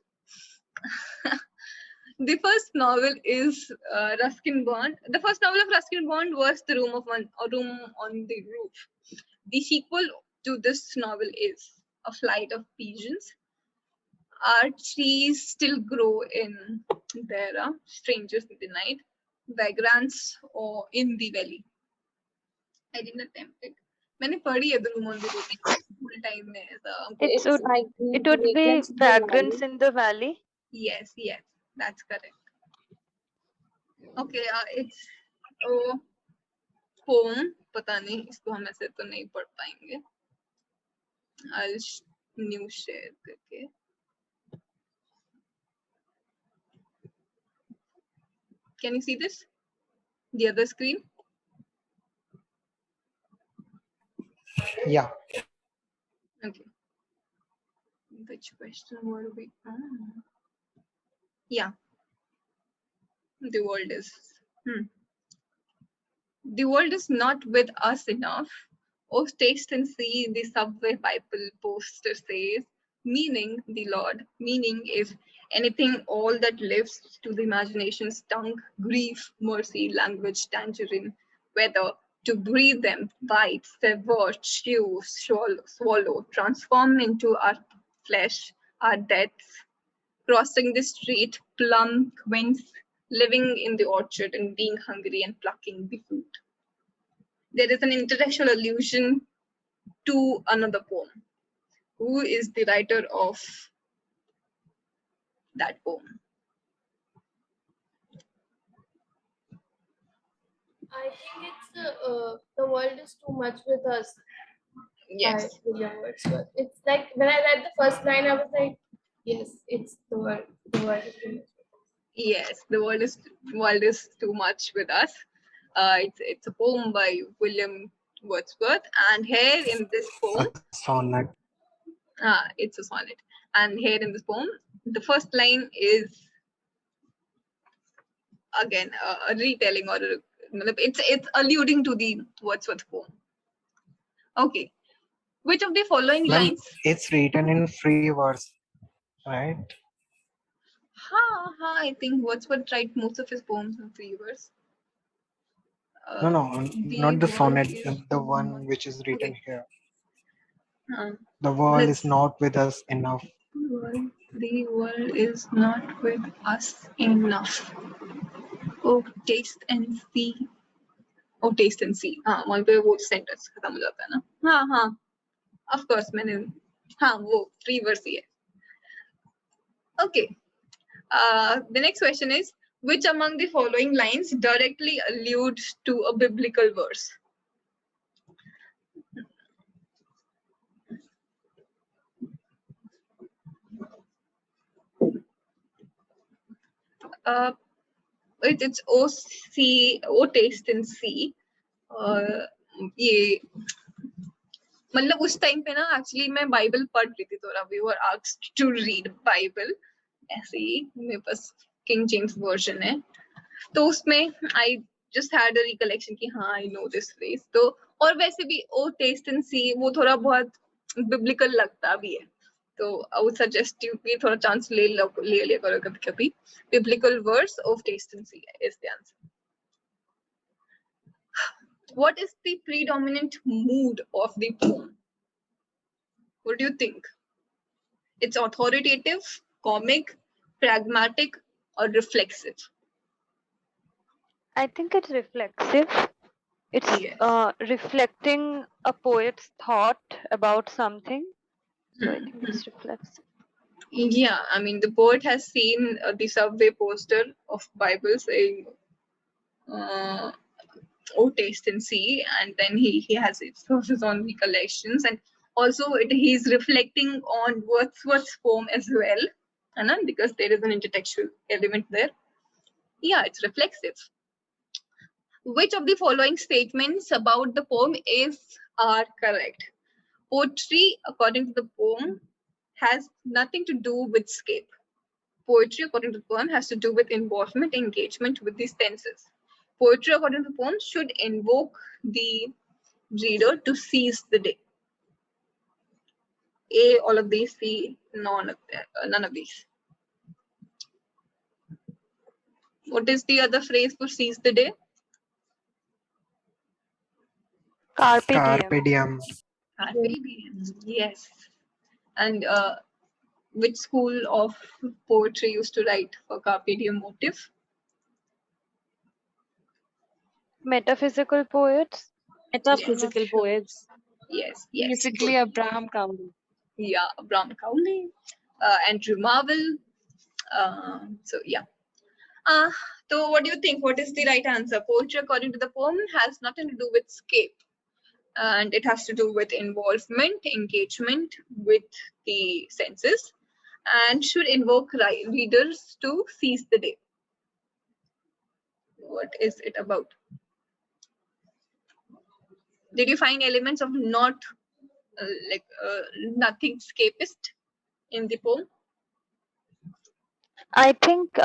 The first novel is Ruskin Bond. The first novel of Ruskin Bond was The Room on the Roof. The sequel to this novel is A Flight of Pigeons. Our trees still grow in there, strangers in the night, vagrants or in the valley. I didn't attempt it. मैंने पढ़ी है The Room on the Roof full time में ऐसा. It would be Vagrants in the Valley. Yes, that's correct. Okay, it's poem. पता नहीं इसको हम ऐसे तो नहीं पढ़ पाएंगे. I'll new share करके. Can you see this? The other screen? Yeah. Okay. Which question were we on? Yeah. The world is. The world is not with us enough. Oh, taste and see, the subway Bible poster says. Meaning, the Lord. Meaning, if anything, all that lives to the imagination's tongue, grief, mercy, language, tangerine, whether to breathe them, bite, sever, chew, swallow, transform into our flesh, our deaths, crossing the street, plum, quince, living in the orchard and being hungry and plucking the fruit. There is an intertextual allusion to another poem. Who is the writer of that poem? I think it's The World is Too Much with Us Yes. by William Wordsworth. It's like when I read the first line, I was like, yes, it's the world. The world is too much. Yes, the world is too much with us. It's a poem by William Wordsworth, and here in this poem, A sonnet. it's a sonnet. And here in this poem, the first line is again a retelling, or it's alluding to the Wordsworth poem. Okay, which of the following Ma'am, lines? it's written in free verse, right? I think Wordsworth write most of his poems in free verse. No, not the world sonnet, is the too one much. which is written Okay. here. Uh, The world let's- is not with us enough. The world is not with us enough. Oh, taste and see. Oh, taste and see. वहाँ पे वो sentence खत्म हो जाता है ना. हाँ. Of course मैंने वो free verse ही है. Okay. The next question is, which among the following lines directly alludes to a biblical verse? It's O taste and see. ये मतलब उस टाइम पे ना एक्चुअली मैं बाइबल पढ़ रही थी थोड़ा. We were asked to read Bible. ऐसे ही मेरे पास किंग जेम्स वर्जन है, तो उसमें I just had a recollection कि हाँ आई नो दिस फ्रेज. तो और वैसे भी ओ टेस्ट एंड सी वो थोड़ा बहुत बिब्लिकल लगता भी है, तो आई वुड सजेस्ट यू कि थोड़ा चांस ले लिया करो कभी कभी. Biblical verse of test and see is the answer. What is the predominant mood of the poem? What do you think? It's authoritative, comic, pragmatic, or reflexive? I think it's reflexive. It's Yes. reflecting a poet's thought about something. So I think it's reflexive. Yeah, I mean, the poet has seen the subway poster of Bible saying, oh, taste and see, and then he has his own recollections, and also he's reflecting on Wordsworth's poem as well, because there is an intertextual element there. Yeah, it's reflexive. Which of the following statements about the poem are correct? Poetry, according to the poem, has nothing to do with escape. Poetry, according to the poem, has to do with involvement, engagement with the senses. Poetry, according to the poem, should invoke the reader to seize the day. A, all of these, C, none of these. What is the other phrase for seize the day? Carpe diem. Carpe diem. Carpe diem. Yes. And which school of poetry used to write for carpe diem motif? Metaphysical poets. Metaphysical Yes. poets. Yes. Yes. Basically, Good. Abraham Cowley. Yeah, Abraham Cowley, Andrew Marvell. So yeah. So what do you think? What is the right answer? Poetry, according to the poem, has nothing to do with escape, and it has to do with involvement, engagement with the senses, and should invoke readers to seize the day. What is it about? Did you find elements of not nothing escapist in the poem? I think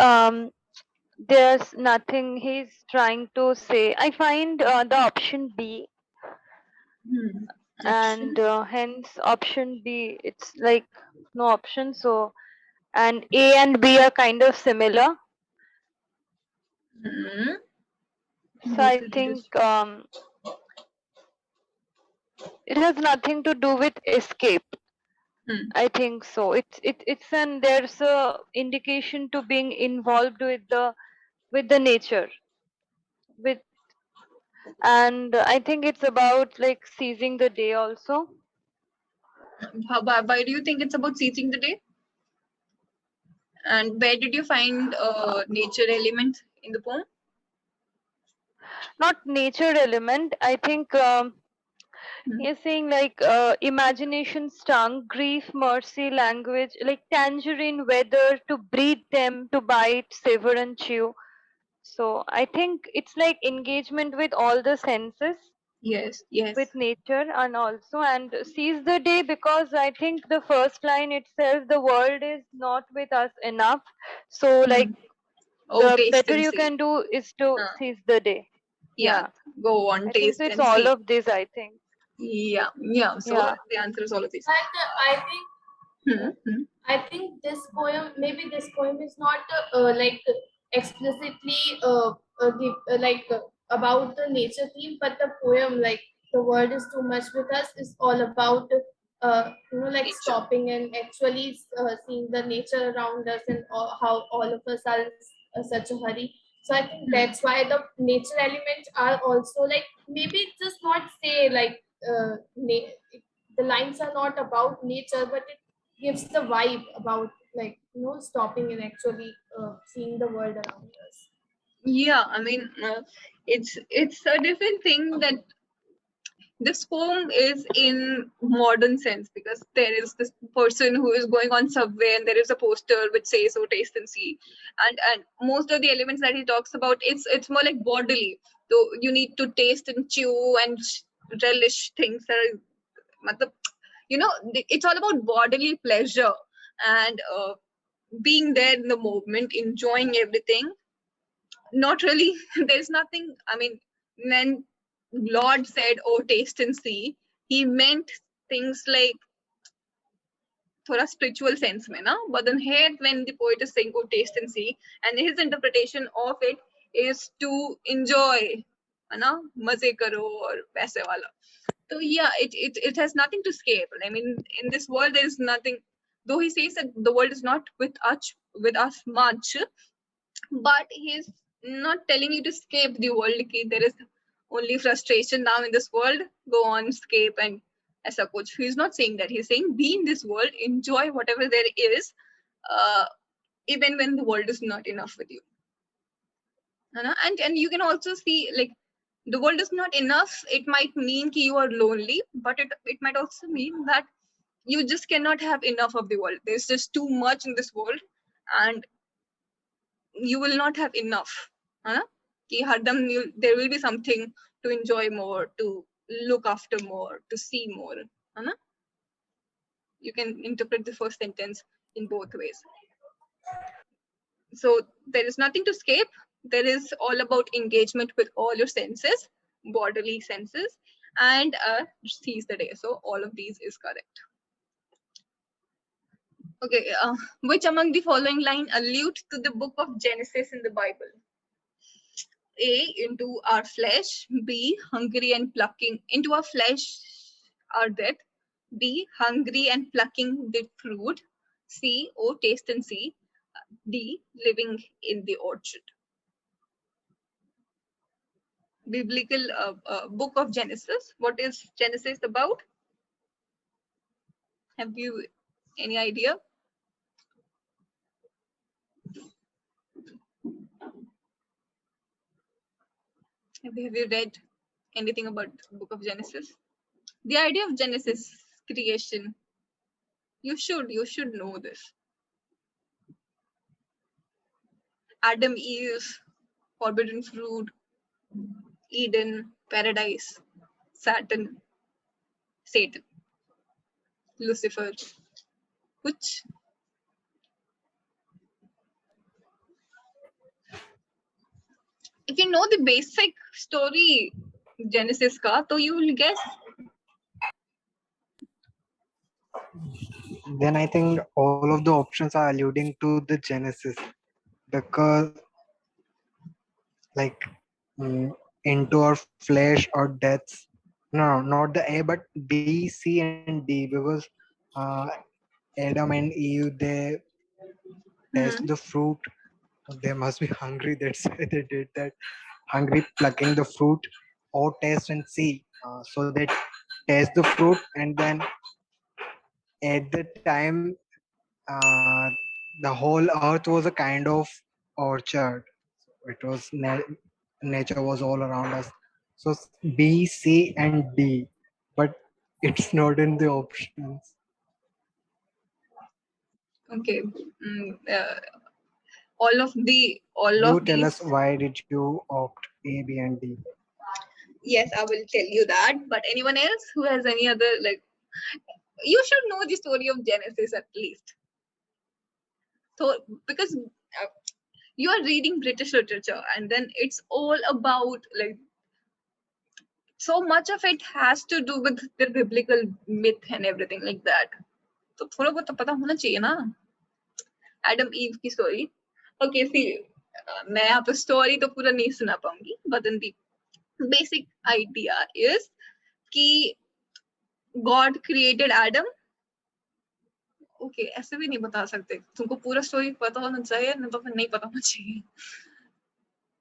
there's nothing he's trying to say. I find the option B, and hence option B, it's like no option. So, and A and B are kind of similar. So I think it has nothing to do with escape. I think so. It's and there's a indication to being involved with the nature, with, and I think it's about like seizing the day also. Why do you think it's about seizing the day? And where did you find nature element in the poem? Not nature element. I think he's saying like imagination stung, grief, mercy, language, like tangerine, weather, to breathe them, to bite, savor, and chew. So I think it's like engagement with all the senses. Yes, yes. With nature, and also and seize the day, because I think the first line itself, the world is not with us enough. So like the taste better and you see. can do is to seize the day. Yeah, go on, I think taste so it's and all see. of this, I think. Yeah, yeah. So Yeah. the answer is all of these. I think this poem, maybe this poem is not like explicitly about the nature theme, but the poem, like the world is too much with us, is all about like nature. stopping and actually seeing the nature around us, and how all of us are in such a hurry. So I think that's why the nature elements are also like, maybe it's just not say like the lines are not about nature, but it gives the vibe about like stopping and actually seeing the world around us. Yeah, I mean, it's a different thing that this poem is in modern sense, because there is this person who is going on subway and there is a poster which says, "Oh, taste and see," and most of the elements that he talks about, it's more like bodily. So you need to taste and chew and relish things that are, it's all about bodily pleasure and being there in the moment, enjoying everything. Not really. There's nothing. I mean, when Lord said, "Oh, taste and see," he meant things like थोड़ा spiritual sense में ना. But then here, when the poet is saying, "Oh, taste and see," and his interpretation of it is to enjoy, है ना, मजे करो और वैसे वाला. So yeah, it has nothing to escape. I mean, in this world, there is nothing. Though he says that the world is not with us much, but he's not telling you to escape the world. There is only frustration now in this world. Go on, escape, and as a coach, he's not saying that. He's saying be in this world, enjoy whatever there is, even when the world is not enough with you. And you can also see, like, the world is not enough. It might mean that you are lonely, but it might also mean that you just cannot have enough of the world. There's just too much in this world, and you will not have enough. There will be something to enjoy more, to look after more, to see more. You can interpret the first sentence in both ways. So there is nothing to escape. There is all about engagement with all your senses, bodily senses, and seize the day. So all of these is correct. Okay, which among the following line allude to the book of Genesis in the Bible? A, into our flesh. B, hungry and plucking. Into our flesh, our death. B, hungry and plucking the fruit. C, oh, taste and see. D, living in the orchard. Biblical book of Genesis. What is Genesis about? Have you any idea? Have you read anything about the book of Genesis? The idea of Genesis, creation. You should know this. Adam, Eve, forbidden fruit, Eden, paradise, Saturn, Satan, Lucifer. Which? If you know the basic story Genesis ka, so you will guess. Then I think all of the options are alluding to the Genesis, because like into our flesh or deaths. No, not the A, but B, C, and D, because uh, Adam and Eve, they taste the fruit. They must be hungry. That's why they did that. Hungry, plucking the fruit, or taste and see. So they taste the fruit, and then at the time, uh, the whole earth was a kind of orchard. It was nature was all around us. So B, C, and D, but it's not in the options. Okay. All of You tell these. us, why did you opt A, B, and D? Yes, I will tell you that. But anyone else who has any other, like, you should know the story of Genesis at least. So because you are reading British literature, and then it's all about, like, so much of it has to do with the biblical myth and everything like that. तो थोड़ा बहुत तो पता होना चाहिए ना. Adam Eve की story. Okay, see, मैं यहाँ पे story तो पूरा नहीं सुना पाऊंगी, but then the basic idea is कि God created Adam. Okay, ऐसे भी नहीं बता सकते. तुमको पूरा story पता होना चाहिए, नहीं तो फिर नहीं पता होना चाहिए.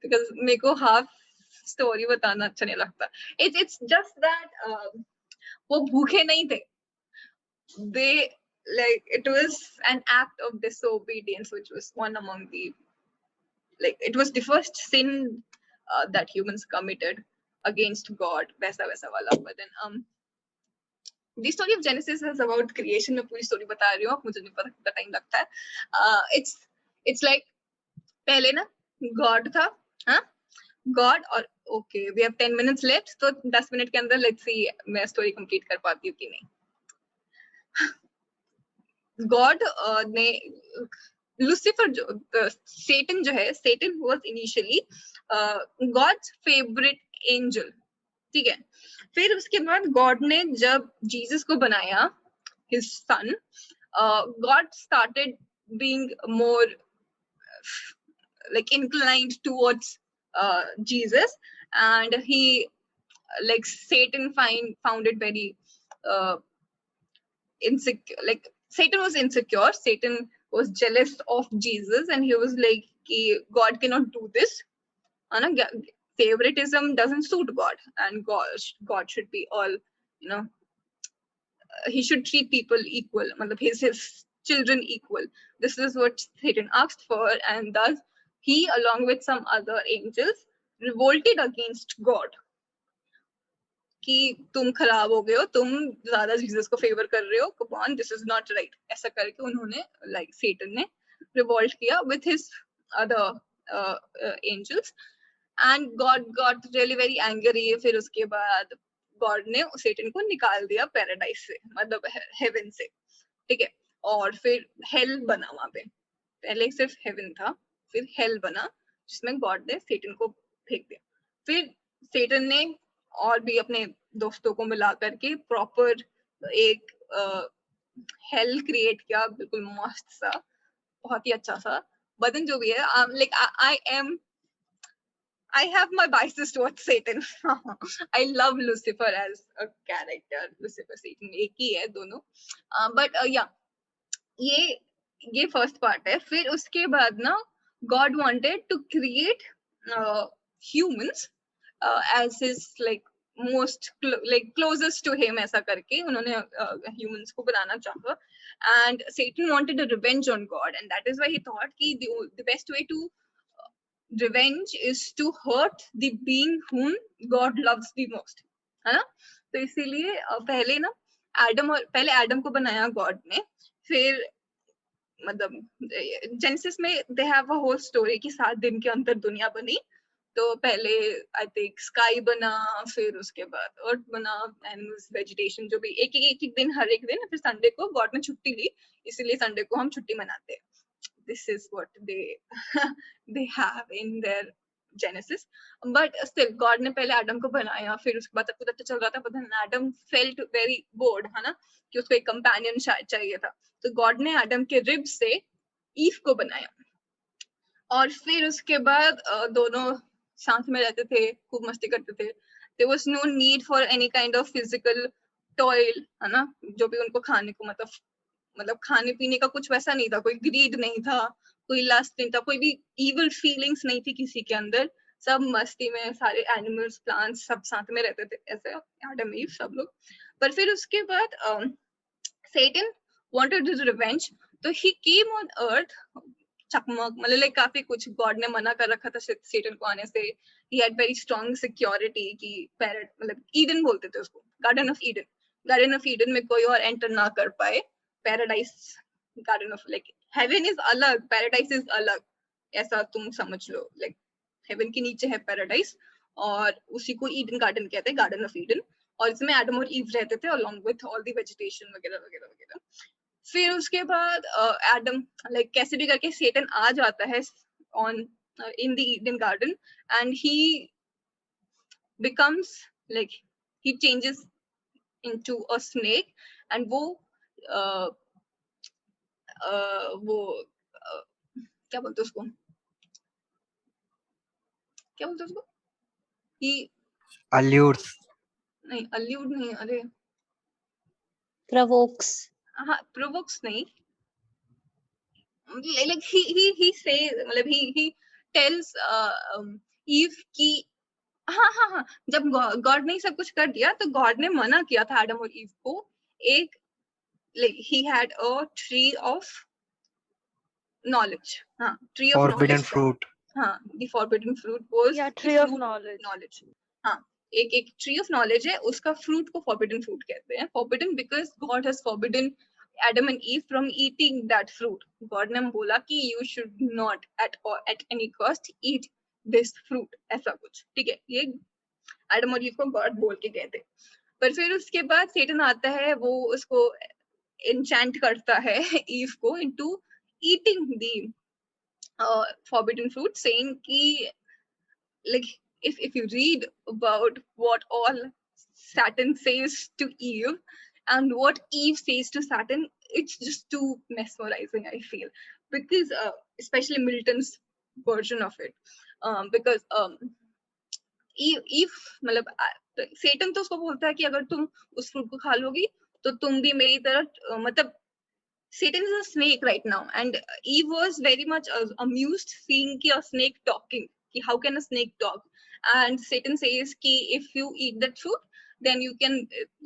Because मेरे को half story बताना अच्छा नहीं लगता. It's just that वो भूखे नहीं थे. They, like, it was an act of disobedience, which was one among the, like, it was the first sin that humans committed against God. वैसा वाला. But then the story of Genesis is about creation. मैं पूरी story बता रही हूँ, मुझे नहीं पता कितना time लगता है. It's like पहले ना God था, हाँ? God, और okay, we have 10 minutes left, तो 10 मिनट के अंदर let's see मैं story complete कर पाती हूँ कि नहीं. God ने Lucifer Satan जो है, Satan was initially God's favorite angel. ठीक है. फिर उसके बाद God ने जब Jesus को बनाया, his son, God started being more like inclined towards Jesus, and he, like, Satan found it very insecure. Like, Satan was insecure. Satan was jealous of Jesus, and he was like, God cannot do this. Favoritism doesn't suit God, and God should be all, he should treat people equal. His children equal. This is what Satan asked for, and thus he, along with some other angels, revolted against God. कि तुम खराब हो गए हो, तुम ज्यादा Jesus को favour कर रहे हो, come on, this is not right. ऐसा करके उन्होंने, like, Satan ने revolt किया with his other angels, and God got really very angry. फिर उसके बाद God ने Satan को निकाल दिया paradise से, मतलब heaven से. ठीक है, और फिर हेल बना वहां पे, पहले सिर्फ हेवन था, फिर हेल बना जिसमें गॉड ने सेटन को फेंक दिया। फिर सेटन ने और भी अपने दोस्तों को मिला करके प्रॉपर एक हेल क्रिएट किया, बिल्कुल मस्त सा, बहुत ही अच्छा सा। बदन जो भी है, like I have my biases towards Satan. I love Lucifer as a character. Lucifer, Satan एक ही है दोनों, but yeah, ये फर्स्ट पार्ट है। फिर उसके बाद ना God wanted to create humans as his like most like closest to him, ऐसा करके उन्होंने humans को बनाना चाहा, and Satan wanted a revenge on God, and that is why he thought कि the best way to revenge is to hurt the being whom God loves the most, है ना। तो इसीलिए पहले ना पहले एडम को बनाया गॉड ने, फिर मतलब जेनेसिस में they have a whole story कि 7 दिन के अंदर दुनिया बनी। तो पहले आई थिंक स्काई बना, फिर उसके बाद अर्थ बना, एनिमल्स, वेजिटेशन, जो भी एक एक दिन, हर एक दिन। फिर संडे को गॉड ने छुट्टी ली, इसीलिए संडे को हम छुट्टी मनाते हैं। This is what they have in their Genesis. But still God ने पहले एडम को बनाया, फिर उसके बाद तब तक चल रहा था, but then Adam felt very bored, है ना, कि उसको एक कंपेनियन चाहिए था। तो गॉड ने एडम के रिब से ईव को बनाया, और फिर उसके बाद दोनों साथ में रहते थे, खूब मस्ती करते थे। There was no need for any kind of physical toil, है ना, जो भी उनको खाने को मतलब खाने पीने का कुछ वैसा नहीं था, कोई ग्रीड नहीं था, कोई लस्ट नहीं था, कोई भी इविल फीलिंग्स नहीं थी किसी के अंदर। सब मस्ती में, सारे एनिमल्स, प्लांट्स सब साथ में रहते थे, ऐसे एडम ईव सब लोग। पर फिर उसके बाद Satan wanted his revenge, तो he came on earth, चकमक मतलब लाइक काफी कुछ गॉड ने मना कर रखा था सेटन को आने से। he had very strong security कि मतलब ईडन बोलते थे उसको, गार्डन ऑफ ईडन में कोई और एंटर ना कर पाए। Paradise, garden of like heaven is अलग, पैराडाइज इज अलग, ऐसा तुम समझ लो। लाइक हेवन के नीचे है पैराडाइज, और उसी को ईडन गार्डन कहते हैं, गार्डन ऑफ ईडन। और इसमें एडम और ईव रहते थे along with all the vegetation वगैरह वगैरह वगैरह। फिर उसके बाद एडम लाइक कैसे भी करके सेटन आ जाता है on in the Eden garden, and he becomes like he changes into a snake, and वो क्या बोलते उसको, क्या बोलते उसको, he Allures. नहीं, allude नहीं, अरे Provokes. हाँ, provokes नहीं, like he says, मतलब he tells Eve कि हाँ, जब गॉड ने सब कुछ कर दिया तो गॉड ने मना किया था एडम और ईव को एक, like he had a tree of knowledge, हाँ, tree of Forbidden knowledge, fruit. हाँ, the forbidden fruit was Yeah, the tree of fruit knowledge. हाँ, एक tree of knowledge है, उसका fruit को forbidden fruit कहते हैं। Forbidden because God has forbidden Adam and Eve from eating that fruit. God ने बोला कि you should not at any cost eat this fruit, ऐसा कुछ, ठीक है। ये एडम और ईव को गॉड बोल के कहते। पर फिर उसके बाद सेटन आता है, वो उसको enchant करता है ईव को into eating the forbidden fruit, saying कि like if you read about what all Saturn says to Eve and what Eve says to Saturn, it's just too mesmerizing, I feel, because especially Milton's version of it, because Eve मतलब Satan तो उसको बोलता है कि अगर तुम उस fruit को खा लोगी तो तुम भी मेरी तरह मतलब Satan is a snake right now, and Eve was very much amused seeing a snake talking. How can a snake talk? And Satan says कि if you eat that fruit, then you can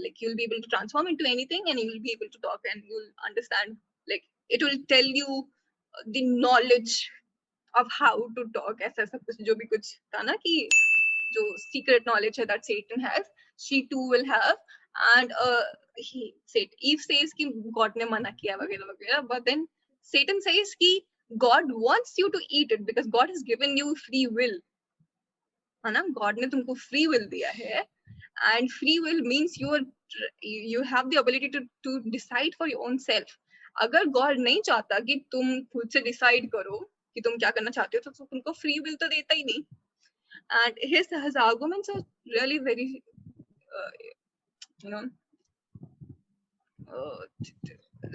like you'll be able to transform into anything, and you will be able to talk, and you'll understand. Like it will tell you the knowledge of how to talk. ऐसा सब कुछ जो भी कुछ था ना कि जो secret knowledge है that Satan has, she too will have. And he said Eve says कि God ने मना किया वगैरह वगैरह, but then Satan says कि God wants you to eat it because God has given you free will, है ना, God ने तुमको free will दिया है, and free will means you have the ability to decide for your own self, अगर God नहीं चाहता कि तुम खुद से डिसाइड करो कि तुम क्या करना चाहते हो, तो तुमको फ्री विल तो देता ही नहीं. And his arguments are really very you know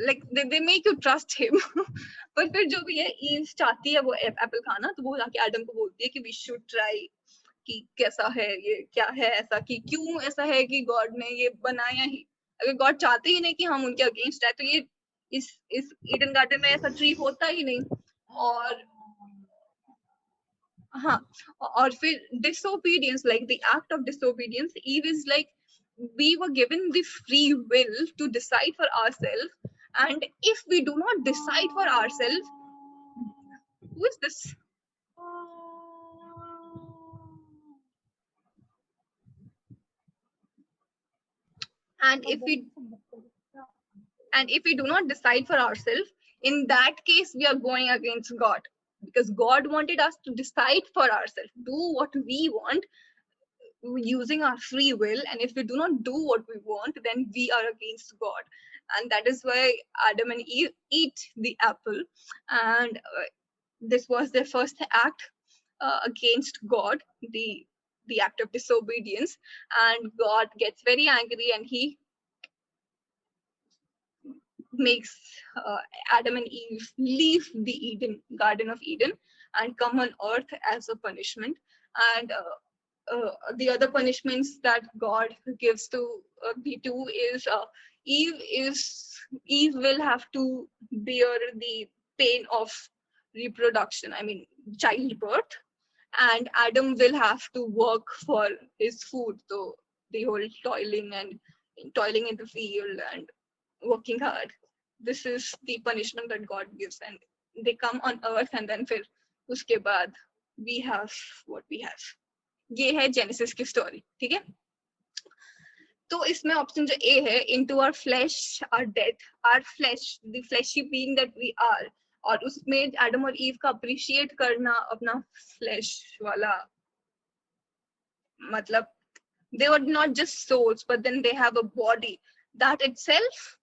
like they make you trust him. पर फिर जो भी है, ईव चाहती है वो एप्पल खाना, तो वो जाके एडम को बोलती है कि वी शुड ट्राई, कि कैसा है ये, क्या है ऐसा, कि क्यों ऐसा है कि गॉड ने ये बनाया ही. अगर गॉड चाहते ही नहीं कि हम उनके अगेंस्ट है, तो ये इस ईडन गार्डन में ऐसा ट्री होता ही नहीं. और हाँ, और फिर disobedience, like the act of disobedience, Eve is like, we were given the free will to decide for ourselves, and if we do not decide for ourselves, who is this? And if we do not decide for ourselves, in that case we are going against God, because God wanted us to decide for ourselves, do what we want using our free will, and if we do not do what we want, then we are against God. And that is why Adam and Eve eat the apple, and this was their first act against God, the act of disobedience. And God gets very angry, and he makes Adam and Eve leave the Garden of Eden and come on earth as a punishment. And the other punishments that God gives to the two is Eve will have to bear the pain of reproduction, I mean childbirth, and Adam will have to work for his food. So the whole toiling in the field and working hard. This is the punishment that God gives, and they come on earth, and then फिर उसके बाद we have what we have. ये है genesis की story. ठीक है, तो इसमें ऑप्शन जो ए है, into our flesh our death, our flesh, the fleshy being that we are, और उसमें एडम और ईव का अप्रिशिएट करना अपना फ्लैश वाला, मतलब they were not just souls, but then they have a body. That itself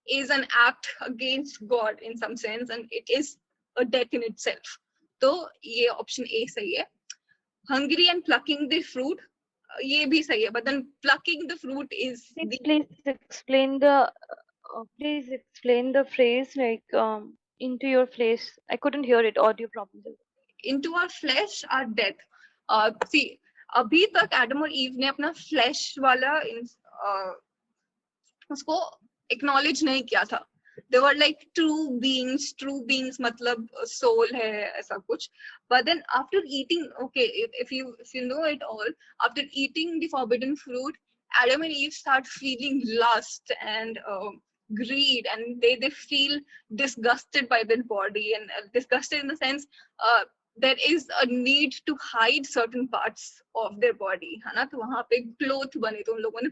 is an act against God in some sense, and it is a death in itself. तो ये option A सही है. Hungry and plucking the fruit, ये भी सही है, but then plucking the fruit is please explain the phrase, like into your flesh. I couldn't hear it, audio problem. into our flesh our death. See, अभी तक Adam और ewe ने अपना flash वाला उसको एक्नॉलेज नहीं किया था. they were like true beings मतलब soul है ऐसा कुछ. But then after eating, okay, if you know it all, after eating the forbidden fruit, Adam and Eve start feeling lust and greed, and they feel disgusted by their body, and disgusted in the sense there is a need to hide certain parts of their body, है ना. तो वहां पे cloth बने, तो उन लोगों ने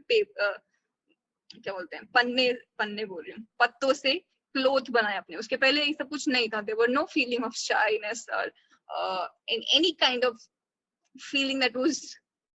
क्या बोलते हैं, पन्ने बोल रही हूँ, पत्तों से क्लोथ बनाए अपने. उसके पहले ये सब कुछ नहीं था. there were no feeling of shyness or in any kind of feeling that was